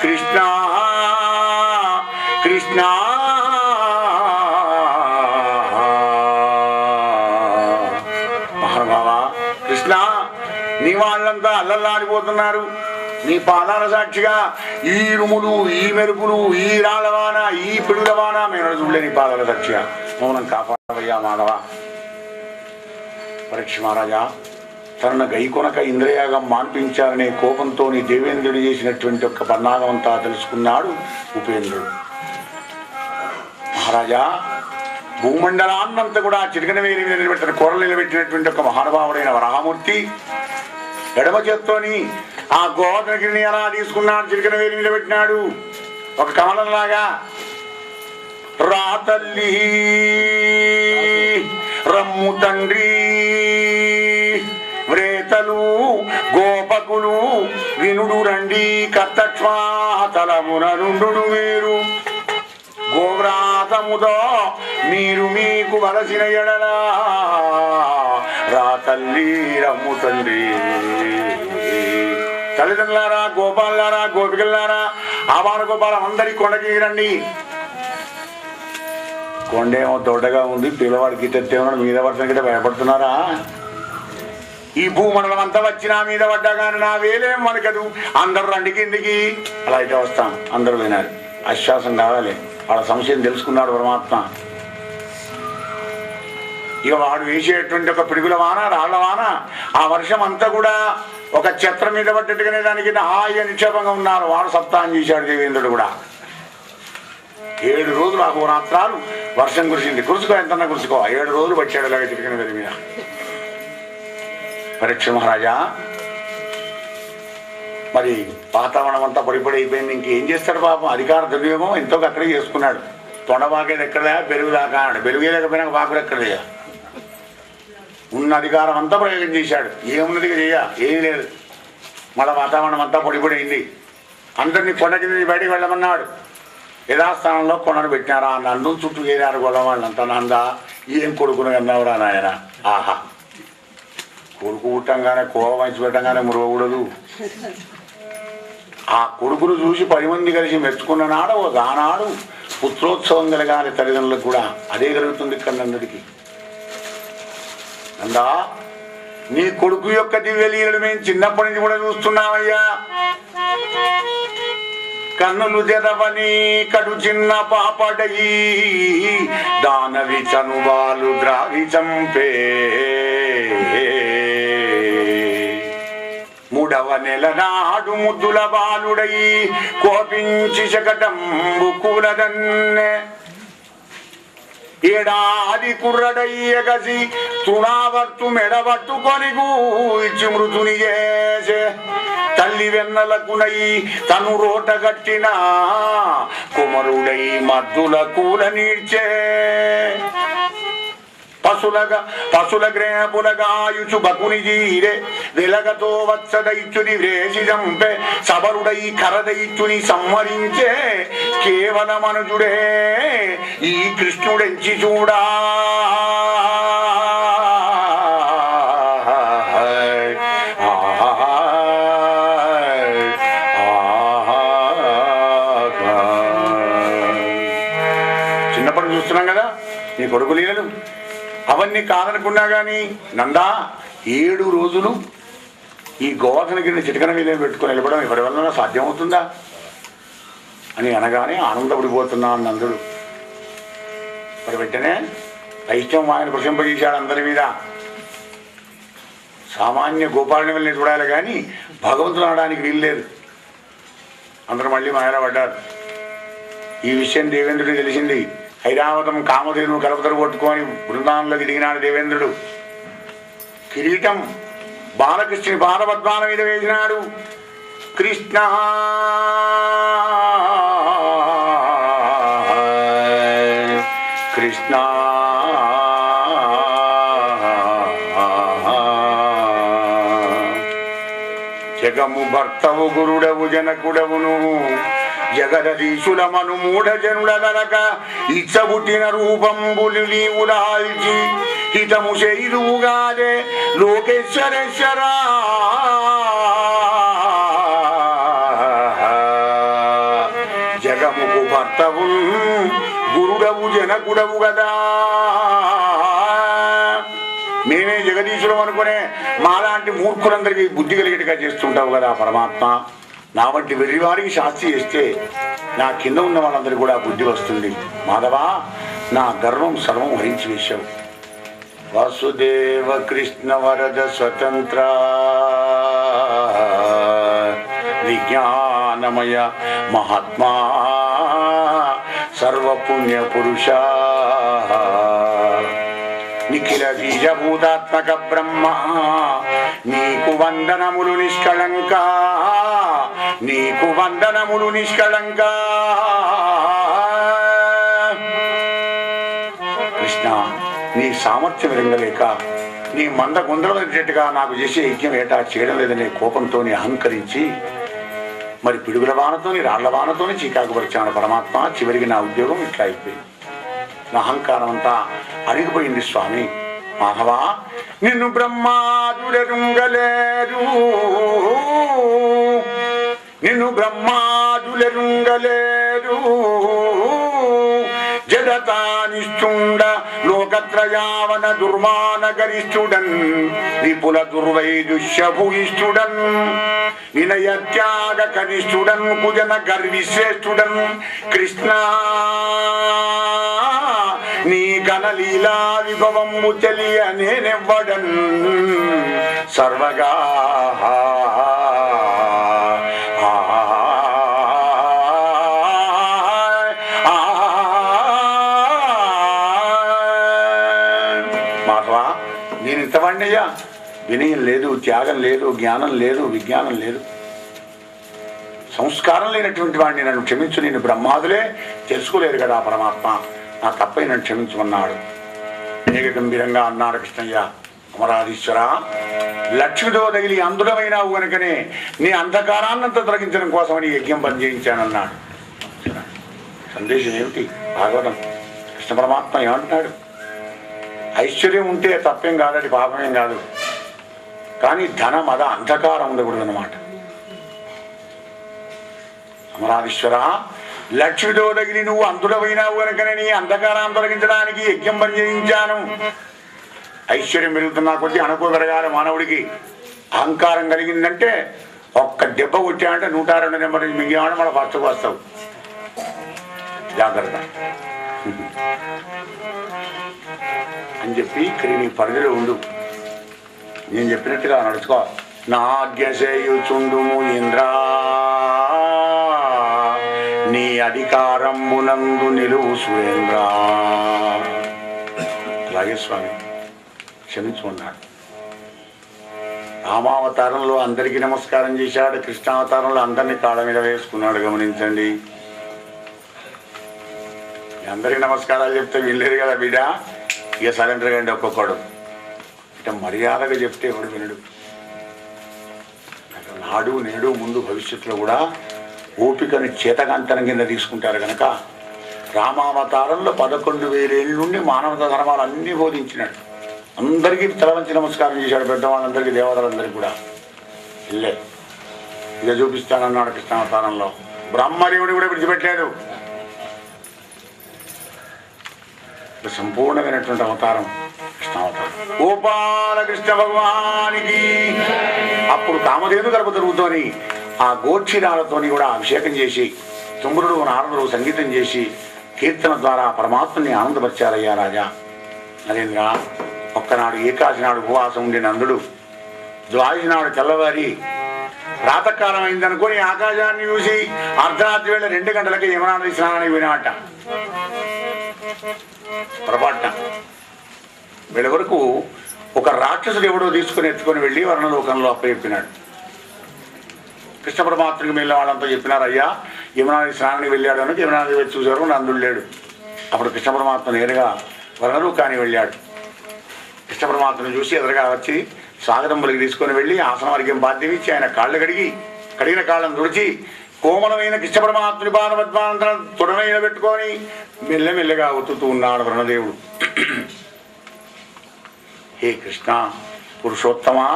కృష్ణ కృష్ణ మహానుభావ కృష్ణ, నీ వాళ్ళంతా అల్లల్లాడిపోతున్నారు. నీ పాదాల సాక్షిగా ఈ ఇరుములు, ఈ మెరుపులు, ఈ రాళ్ళవాన, ఈ పిడుగులవాన మేము చూడలే. నీ పాదాల సాక్షిగా మౌనం కాపాడవయ్యా మాధవ. పరీక్ష మహారాజా తనను గైకొనక ఇంద్రయాగం మాన్పించాలనే కోపంతో నీ దేవేంద్రుడు చేసినటువంటి ఒక పన్నాగం అంతా తెలుసుకున్నాడు ఉపేంద్రుడు. మహారాజా, భూమండలాన్నంతా కూడా చిటికన వేలి మీద నిలబెట్టిన కూరలు నిలబెట్టినటువంటి ఒక మహానుభావుడైన వరాహమూర్తి ఎడమ చేత్తోని ఆ గోవర్ధనగిరిని ఎలా తీసుకున్నాడు, చిటికన వేలి నిలబెట్టినాడు ఒక కమలంలాగా. రా తల్లి రమ్ము తండ్రి వ్రేతలు గోపకులు వినుడు రండి కర్తక్ష్మాతలమున నుండు మీరు గోవ్రాతముతో మీరు మీకు వలసిన ఎడలా రా తల్లి రమ్ము తండ్రి. తల్లిదండ్రులారా, గోపాలారా, గోపికల్లారా, ఆబాల గోపాలం అందరి కొండకి రండి. కొండేమో దొడ్డగా ఉంది, పిల్లవాడికి తెచ్చేమో మీద పడుతున్న గిట్ట భయపడుతున్నారా? ఈ భూమండలం అంతా వచ్చి నా మీద పడ్డా కానీ నా వేలేం వనకదు. అందరూ రండి కిందికి. అలా అయితే వస్తాం. అందరూ వినాలి, ఆశ్వాసం కావాలి. వాళ్ళ సంశయం తెలుసుకున్నాడు పరమాత్మ. ఇక వాడు వేసేటువంటి ఒక పిడుగుల వాన, రాళ్ల వాన, ఆ వర్షం అంతా కూడా ఒక ఛత్రం మీద పడ్డట్టుగానే దానికి హాయిగా నిక్షేపంగా ఉన్నారు. వాడు సప్తాహం చేశాడు దేవేంద్రుడు కూడా. 7 రోజులు అహోరాత్రాలు వర్షం కురిసింది. కురుసుకో, ఎంతన్నా కురుసుకో. 7 రోజులు వచ్చాడు ఇలాగ చిటికిన గది మీద. పరీక్ష మహారాజా, మరి వాతావరణం అంతా పొడిపొడి అయిపోయింది. ఇంకేం చేస్తాడు పాపం? అధికార దుర్యోగం ఎంతో అక్కడే చేసుకున్నాడు. తొండబాకేది ఎక్కడదా, పెరుగు దాకా అన్నాడు. పెరుగే లేకపోయినా పాకులు ఎక్కడదా? ఉన్న అధికారం అంతా ప్రయోగం చేశాడు. ఏమున్నది చెయ్య, ఏమీ లేదు. మళ్ళీ వాతావరణం అంతా పొడిపొడి అయింది. అందరినీ కొండ కింద బయటికి వెళ్ళమన్నాడు. యథాస్థానంలో కొండను పెట్టినారా? నందు చుట్టూ ఏరారు గొడవ వాళ్ళంతా. నందా, ఏం కొడుకును అన్నావురా నాయన. ఆహా, కొడుకు పుట్టంగానే కోవ మంచి పెట్టంగానే మురవకూడదు. ఆ కొడుకును చూసి 10 మంది కలిసి మెచ్చుకున్న నాడు ఆనాడు పుత్రోత్సవం కలగాలి తల్లిదండ్రులకు కూడా. అదే కలుగుతుంది ఇక్కడ నందుడికి. నందా, నీ కొడుకు యొక్క దివ్యలీలలు మేము చిన్నప్పటి నుంచి కూడా చూస్తున్నామయ్యా. కన్నులు తెరవని కడు చిన్న పాపడయి దానవి చనువాలు ద్రావి చంపే. 3వ నెల నాడు ముద్దుల బాలుడై కోపించి శకటంబు కూలదన్నె. 7 కుర్రడై ఎగసి తృణావర్తు మెడబట్టుకొని గూల్చి మృతుని చేసే. తల్లి వెన్నలకునై తను రోటగట్టిన కుమరుడై మద్దుల కూల నీడ్చే. పశుల గ్రేపులగాయుచు బకుని జీరే వెలగతో వత్సదైత్యుని వ్రేసి చంపే. సబరుడై కరదైత్యుని సంహరించే. కేవల మనుజుడే ఈ కృష్ణుడెంచి చూడా. చిన్నప్పటి చూస్తున్నాం కదా నీ కొడుకు లీలలు. అవన్నీ కాదనుకున్నా కానీ నందా 7 రోజులు ఈ గోవర్ధనగిరిని చిటికన మీద పెట్టుకుని వెళ్ళడం ఎవరి వలన సాధ్యమవుతుందా అని అనగానే ఆనందపడిపోతున్నా నందుడు. మరి వెంటనే వైష్ణవం ఆయన ప్రశంపజేశాడు అందరి మీద. సామాన్య గోపాలని వెళ్ళి చూడాలి కానీ భగవంతుడు అనడానికి వీల్లేదు. అందరూ మళ్ళీ మాయలా పడ్డారు. ఈ విషయం దేవేంద్రుడికి తెలిసింది. ఐరావతం కామధేను కలపతరు కొట్టుకొని బృందానంలోకి దిగినాడు దేవేంద్రుడు. కిరీటం బాలకృష్ణుని పాదపద్మాల మీద వేసినాడు. కృష్ణ కృష్ణ జగము భర్తవు గురుడవు జనకుడవును జగదీశులమను మూఢజనుల గనక ఇచ్చబుట్టిన రూపంబులు నీవు దాల్చి హితము చేయుదువుగాదే లోకేశ్వరేశ్వరా. జగముకు భర్తవు గురుడవు జనకుడవు కదా. మేమే జగదీశులం అనుకునే మాలాంటి మూర్ఖులందరికీ బుద్ధి కలిగేట్టుగా చేస్తుంటావు కదా పరమాత్మ. నా వంటి వెర్రివారికి శాస్తి చేస్తే నా కింద ఉన్న వాళ్ళందరికీ కూడా బుద్ధి వస్తుంది. మాధవా, నా గర్వం సర్వం హరించి వేశావు. వాసుదేవ కృష్ణ వరద స్వతంత్ర విజ్ఞానమయ మహాత్మా సర్వపుణ్య పురుష నిఖిల బీజభూతాత్మక బ్రహ్మ నీకు వందనములు నిష్కళంక. నీకు వందనములు నిష్కళంక. కృష్ణ, నీ సామర్థ్యం విరంగలేక నీ మంద గుందరగా నాకు చేసే యజ్ఞం ఏటా చేయడం లేదనే కోపంతో అహంకరించి మరి పిడుగుల వానతోని రాళ్ల వానతోని చీకాకుపరిచాను పరమాత్మ. చివరికి నా ఉద్యోగం ఇట్లా అయిపోయింది. నా అహంకారం అంతా అడిగిపోయింది స్వామి. మాధవా నిన్ను బ్రహ్మాదులెరుంగలేరు, నిన్ను బ్రహ్మాదులెరుంగలేరు. జడతానిష్ఠుండ లోకత్రయావన దుర్మానగరిష్ఠుడన్, విపుల దుర్వైదుష్యభూయిష్ఠుడన్, వినయత్యాగ కనిష్ఠుడన్, కుజన గర్విశ్రేష్ఠుడన్. కృష్ణ నీ కనలీలా విభవము తెలియ నేనెవ్వడన్ సర్వగా. మాధవా నేను ఇంతవాణ్ణయ్యా, వినయం లేదు, త్యాగం లేదు, జ్ఞానం లేదు, విజ్ఞానం లేదు, సంస్కారం లేనటువంటి వాడిని నన్ను క్షమించు. నేను బ్రహ్మాదులే తెలుసుకోలేరు కదా పరమాత్మ, నా తప్పై నన్ను క్షమించమన్నాడు. అనేక గంభీరంగా అన్నాడు కృష్ణయ్య. అమరాధీశ్వర, లక్ష్మితో తగిలి అందుడమైనావు కనుకనే నీ అంధకారాన్నంతా తొలగించడం కోసమని యజ్ఞం పని చేయించానన్నాడు. సందేశం ఏమిటి? భాగవతం కృష్ణ పరమాత్మ ఏమంటున్నాడు? ఐశ్వర్యం ఉంటే తప్పేం కాదది, పాపమేం కాదు, కానీ ధనం అద అంధకారం ఉండకూడదు అన్నమాట. అమరాధీశ్వర, లక్ష్మితో తగిలి నువ్వు అంతుడమైనావు కనుకనే నీ అంధకారాన్ని తొలగించడానికి యజ్ఞం పని చేయించాను. ఐశ్వర్యం పెరుగుతున్నా కొద్దీ అనుకో పెరగాలి మానవుడికి. అహంకారం కలిగిందంటే ఒక్క దెబ్బ కొట్టామంటే 102 నెంబర్ మిగిలిన మన ఫస్ట్కు వస్తావు. జాగ్రత్త అని చెప్పి ఇక్కడ నీ పరిధిలో ఉండు, నేను చెప్పినట్టుగా నడుచుకో. నా ఆజ్ఞ చేయుచుండుము ఇంద్రా, నీ అధికారమునందు నిలువు సురేంద్ర. అలాగే స్వామి క్షమించుకున్నాడు. రామావతారంలో అందరికీ నమస్కారం చేశాడు, కృష్ణావతారంలో అందరినీ కాళ్ళ మీద వేసుకున్నాడు. గమనించండి, అందరికీ నమస్కారాలు చెప్తే వినలేదు కదా బిడ్డ, ఇక సరెండర్ కండి ఒక్కొక్కడు. ఇక మర్యాదగా చెప్తే ఎవడు వినడు. నాడు నేడు ముందు భవిష్యత్తులో కూడా ఓపికను చేతకాంతరం కింద తీసుకుంటారు కనుక రామావతారంలో 11,000 ఏళ్ళ నుండి మానవత ధర్మాలు అన్నీ బోధించినాడు. అందరికీ తలవంచి నమస్కారం చేశాడు, పెద్దవాళ్ళందరికీ, దేవతలందరికీ కూడా. ఇల్లే ఇక చూపిస్తానన్నాడు కృష్ణావతారంలో. బ్రహ్మదేవుని కూడా విడిచిపెట్టలేదు. సంపూర్ణమైనటువంటి అవతారం కృష్ణావతారం. గోపాల కృష్ణ భగవానికి అప్పుడు కామధేను గర్భ తిరుగుతోని ఆ గోక్షిరాలతోని కూడా అభిషేకం చేసి, తుమ్మురుడు నారదుడు సంగీతం చేసి కీర్తన ద్వారా పరమాత్మని ఆనందపరిచారయ్యా రాజా నరేంద్ర. ఒక్కనాడు ఏకాశి నాడు ఉపవాసం ఉండి నందుడు ద్వాదశి నాడు తెల్లవారి ప్రాతకాలం అయిందనుకొని ఆకాశాన్ని చూసి అర్ధరాత్రి వేళ 2 గంటలకి యమునా నది స్నానానికి పోయినాట. పొరపాటున వీళ్ళ వరకు ఒక రాక్షసుడు ఎవడో తీసుకుని ఎత్తుకొని వెళ్ళి వర్ణలోకంలో అప్పచెప్పినాడు. కృష్ణ పరమాత్మకి వెళ్ళిన వాళ్ళంతా చెప్పినారు, అయ్యా యమునా నది స్నానానికి వెళ్ళాడు అని. యమునా నది వచ్చి చూసేవారు నందుడు లేడు. అప్పుడు కృష్ణ పరమాత్మ నేరుగా వర్ణలోకానికి వెళ్ళాడు. కృష్ణ పరమాత్మను చూసి ఎదురుగా వచ్చి స్వాగతం పలికి తీసుకొని వెళ్ళి ఆసన వర్గం బాధ్యం ఇచ్చి ఆయన కాళ్ళు కడిగిన కాళ్ళను తుడిచి కోమలమైన కృష్ణ పరమాత్ముని పాదపద్మాంతరం తొడమైన పెట్టుకొని మెల్లమెల్లగా ఒత్తుతూ ఉన్నాడు వరుణదేవుడు. హే కృష్ణ పురుషోత్తమా,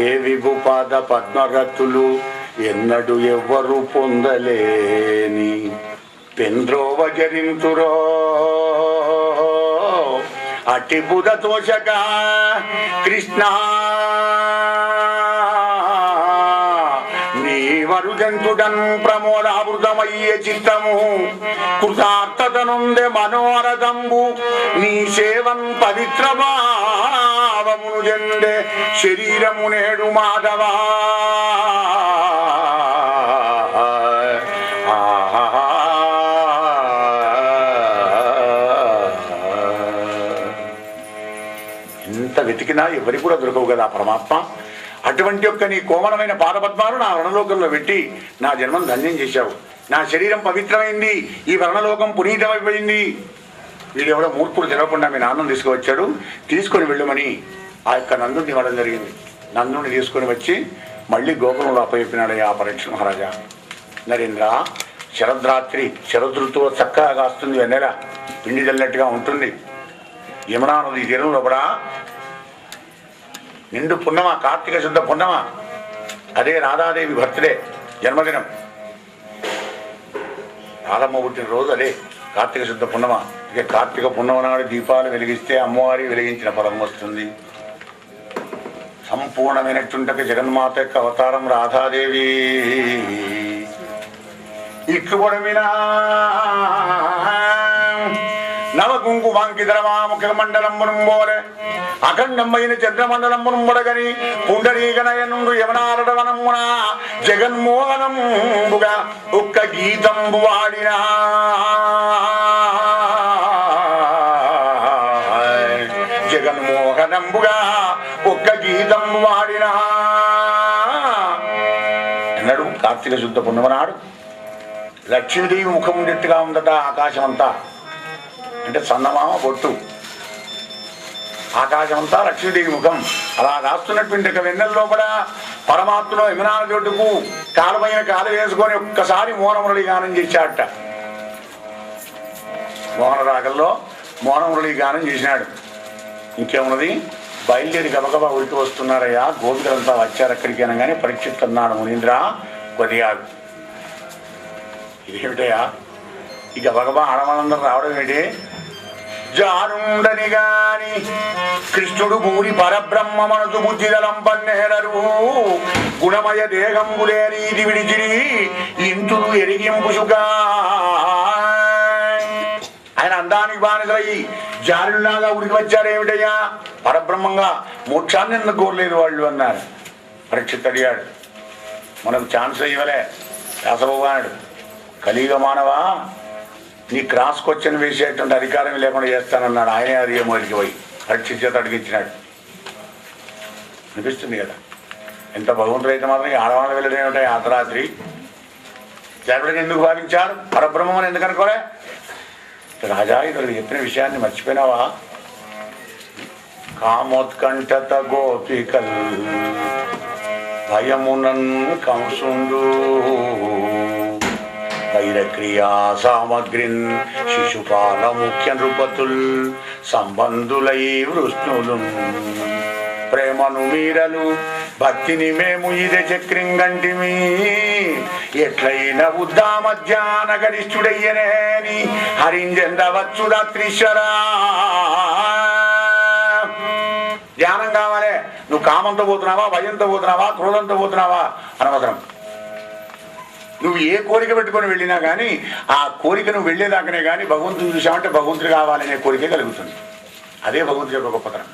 ఏ విభుపాద పద్మరతులు ఎన్నడు ఎవ్వరు పొందలేని పెంద్రోవ జరింతురో అటి బుధ తోషక కృష్ణ వరుజంతుడన్ ప్రమోదావృతమయ్యే చిత్తము కృతార్థతనుందే మనోరథంబు నీ సేవన్ పవిత్ర భావమును జండే శరీరము నేడు మాధవా. ఎంత వెతికినా ఎవరికి కూడా దొరకవు కదా పరమాత్మ. అటువంటి యొక్క నీ కోమలమైన పాదపద్మాలు నా వర్ణలోకంలో పెట్టి నా జన్మను ధన్యం చేశావు. నా శరీరం పవిత్రమైంది, ఈ వర్ణలోకం పునీతమైపోయింది. వీడు ఎవడో మూర్ఖుడు తెలవకుండా మీ నాన్నను తీసుకువచ్చాడు, తీసుకొని వెళ్ళమని ఆ యొక్క నందుడిని ఇవ్వడం జరిగింది. నందుడిని తీసుకొని వచ్చి మళ్ళీ గోకులంలో అప్పచెప్పినాడు ఆ పరీక్ష మహారాజా. నరేంద్ర, శరద్రాత్రి శరదృతువు చక్కగా కాస్తుంది, వెన్నెల పిండి చల్లట్టుగా ఉంటుంది. యమునా నది తీరంలో కూడా నిండు పున్నమ, కార్తీక శుద్ధ పున్నమ. అదే రాధాదేవి బర్త్డే, జన్మదినం. రాధమ్మ పుట్టిన రోజు అదే కార్తీక శుద్ధ పున్నమ. ఇక కార్తీక పున్నమ నాడు దీపాలు వెలిగిస్తే అమ్మవారి వెలిగించిన ఫలం వస్తుంది. సంపూర్ణమైనటువంటి జగన్మాత యొక్క అవతారం రాధాదేవి. ఇక్కుబొడమినా నవకుంకుమాంకితరమాముఖ మండలమునుంబోలే అఖండమైన చంద్రమండలమునుంబొడగని పుండరీగనయనుండు యవనారడవనమున జగన్మోహనంబుగా ఒక్క గీతంబు వాడినా జగన్మోహనంబుగా ఒక్క గీతంబు వాడినా అన్నాడు. కార్తీక శుద్ధ పున్నమ నాడు లక్ష్మీదేవి ముఖం ఉండేట్టుగా ఉందట ఆకాశం అంతా. అంటే చందమామ బొట్టు, ఆకాశం అంతా లక్ష్మీదేవి ముఖం. అలా రాస్తున్నటువంటి ఒక వెన్నెల్లో కూడా పరమాత్మలో యమునాల జొడ్డుకు కాలమైన కాలు వేసుకొని ఒక్కసారి మోనమురళి గానం చేశాడట. మోహన రాగంలో మోనమురళి గానం చేసినాడు. ఇంకేమున్నది, బయలుదేరి గబగబా ఉరికి వస్తున్నారయ్యా, గోపికలంతా వచ్చారు అక్కడికి అనగానే పరీక్షిత్ అన్నాడు, మునీంద్ర కొద్దిగా ఇదేమిటయా ఈ గబగబా ఆడవాళ్ళందరూ రావడం ఏంటి? జానుండని గాని కృష్ణుడు భూరి పరబ్రహ్మ మనసు బుద్ధిదలం పన్నేరరు గుణమయ దేహంబులే నీది విడిచిరి ఇంతుడు ఎరిగింపుసుగా. ఆయన అందానికి బానిసలయ్యి జానులాగా ఉరికి వచ్చారేమిటయ్యా? పరబ్రహ్మంగా మోక్షాన్ని ఎందుకు కోరలేదు వాళ్ళు అన్నారు. పరీక్షిత్ అడిగాడు, మనకు ఛాన్స్ ఇవ్వలే వ్యాసభగవానుడు. కలియుగ మానవా, నీ క్రాస్ క్వశ్చన్ వేసేటువంటి అధికారం లేకుండా చేస్తానన్నాడు. ఆయనే అది మొదటికి పోయి పరీక్షిత్ చేత అడిగించినాడు. అనిపిస్తుంది కదా, ఎంత భగవంతుడు అయితే మాత్రం ఈ ఆడవాళ్ళు వెళ్ళడం ఏమిటాయి అర్ధరాత్రి? జరుడిని ఎందుకు భావించారు? పరబ్రహ్మని ఎందుకు అనుకోలే? రాజా, ఇతరులు చెప్పిన విషయాన్ని మర్చిపోయినావా? కామోత్కంఠత గోపికల్ భయమునన్ కంసుండు వైరక్రియా సామగ్రిన్ శిశుపాల ముఖ్య నృపతుల్ సంబంధులై వృష్ణులు ప్రేమను మీరలు భక్తిని మేము ఇదే చక్రింగంటిమి ఎట్లయిన బుద్ధా మధ్యాహ్న గరిష్ఠుడయ్యనేని హరింజెందవచ్చుడా త్రిశరా. ధ్యానం కావాలి. నువ్వు కామంతో పోతున్నావా, భయంతో పోతున్నావా, క్రోధంతో పోతున్నావా అనవసరం. నువ్వు ఏ కోరిక పెట్టుకొని వెళ్ళినా కానీ ఆ కోరిక నువ్వు వెళ్ళేదాకనే కానీ భగవంతుని చూసామంటే భగవంతుడు కావాలనే కోరిక కలుగుతుంది. అదే భగవంతుడి యొక్క గొప్పతనం.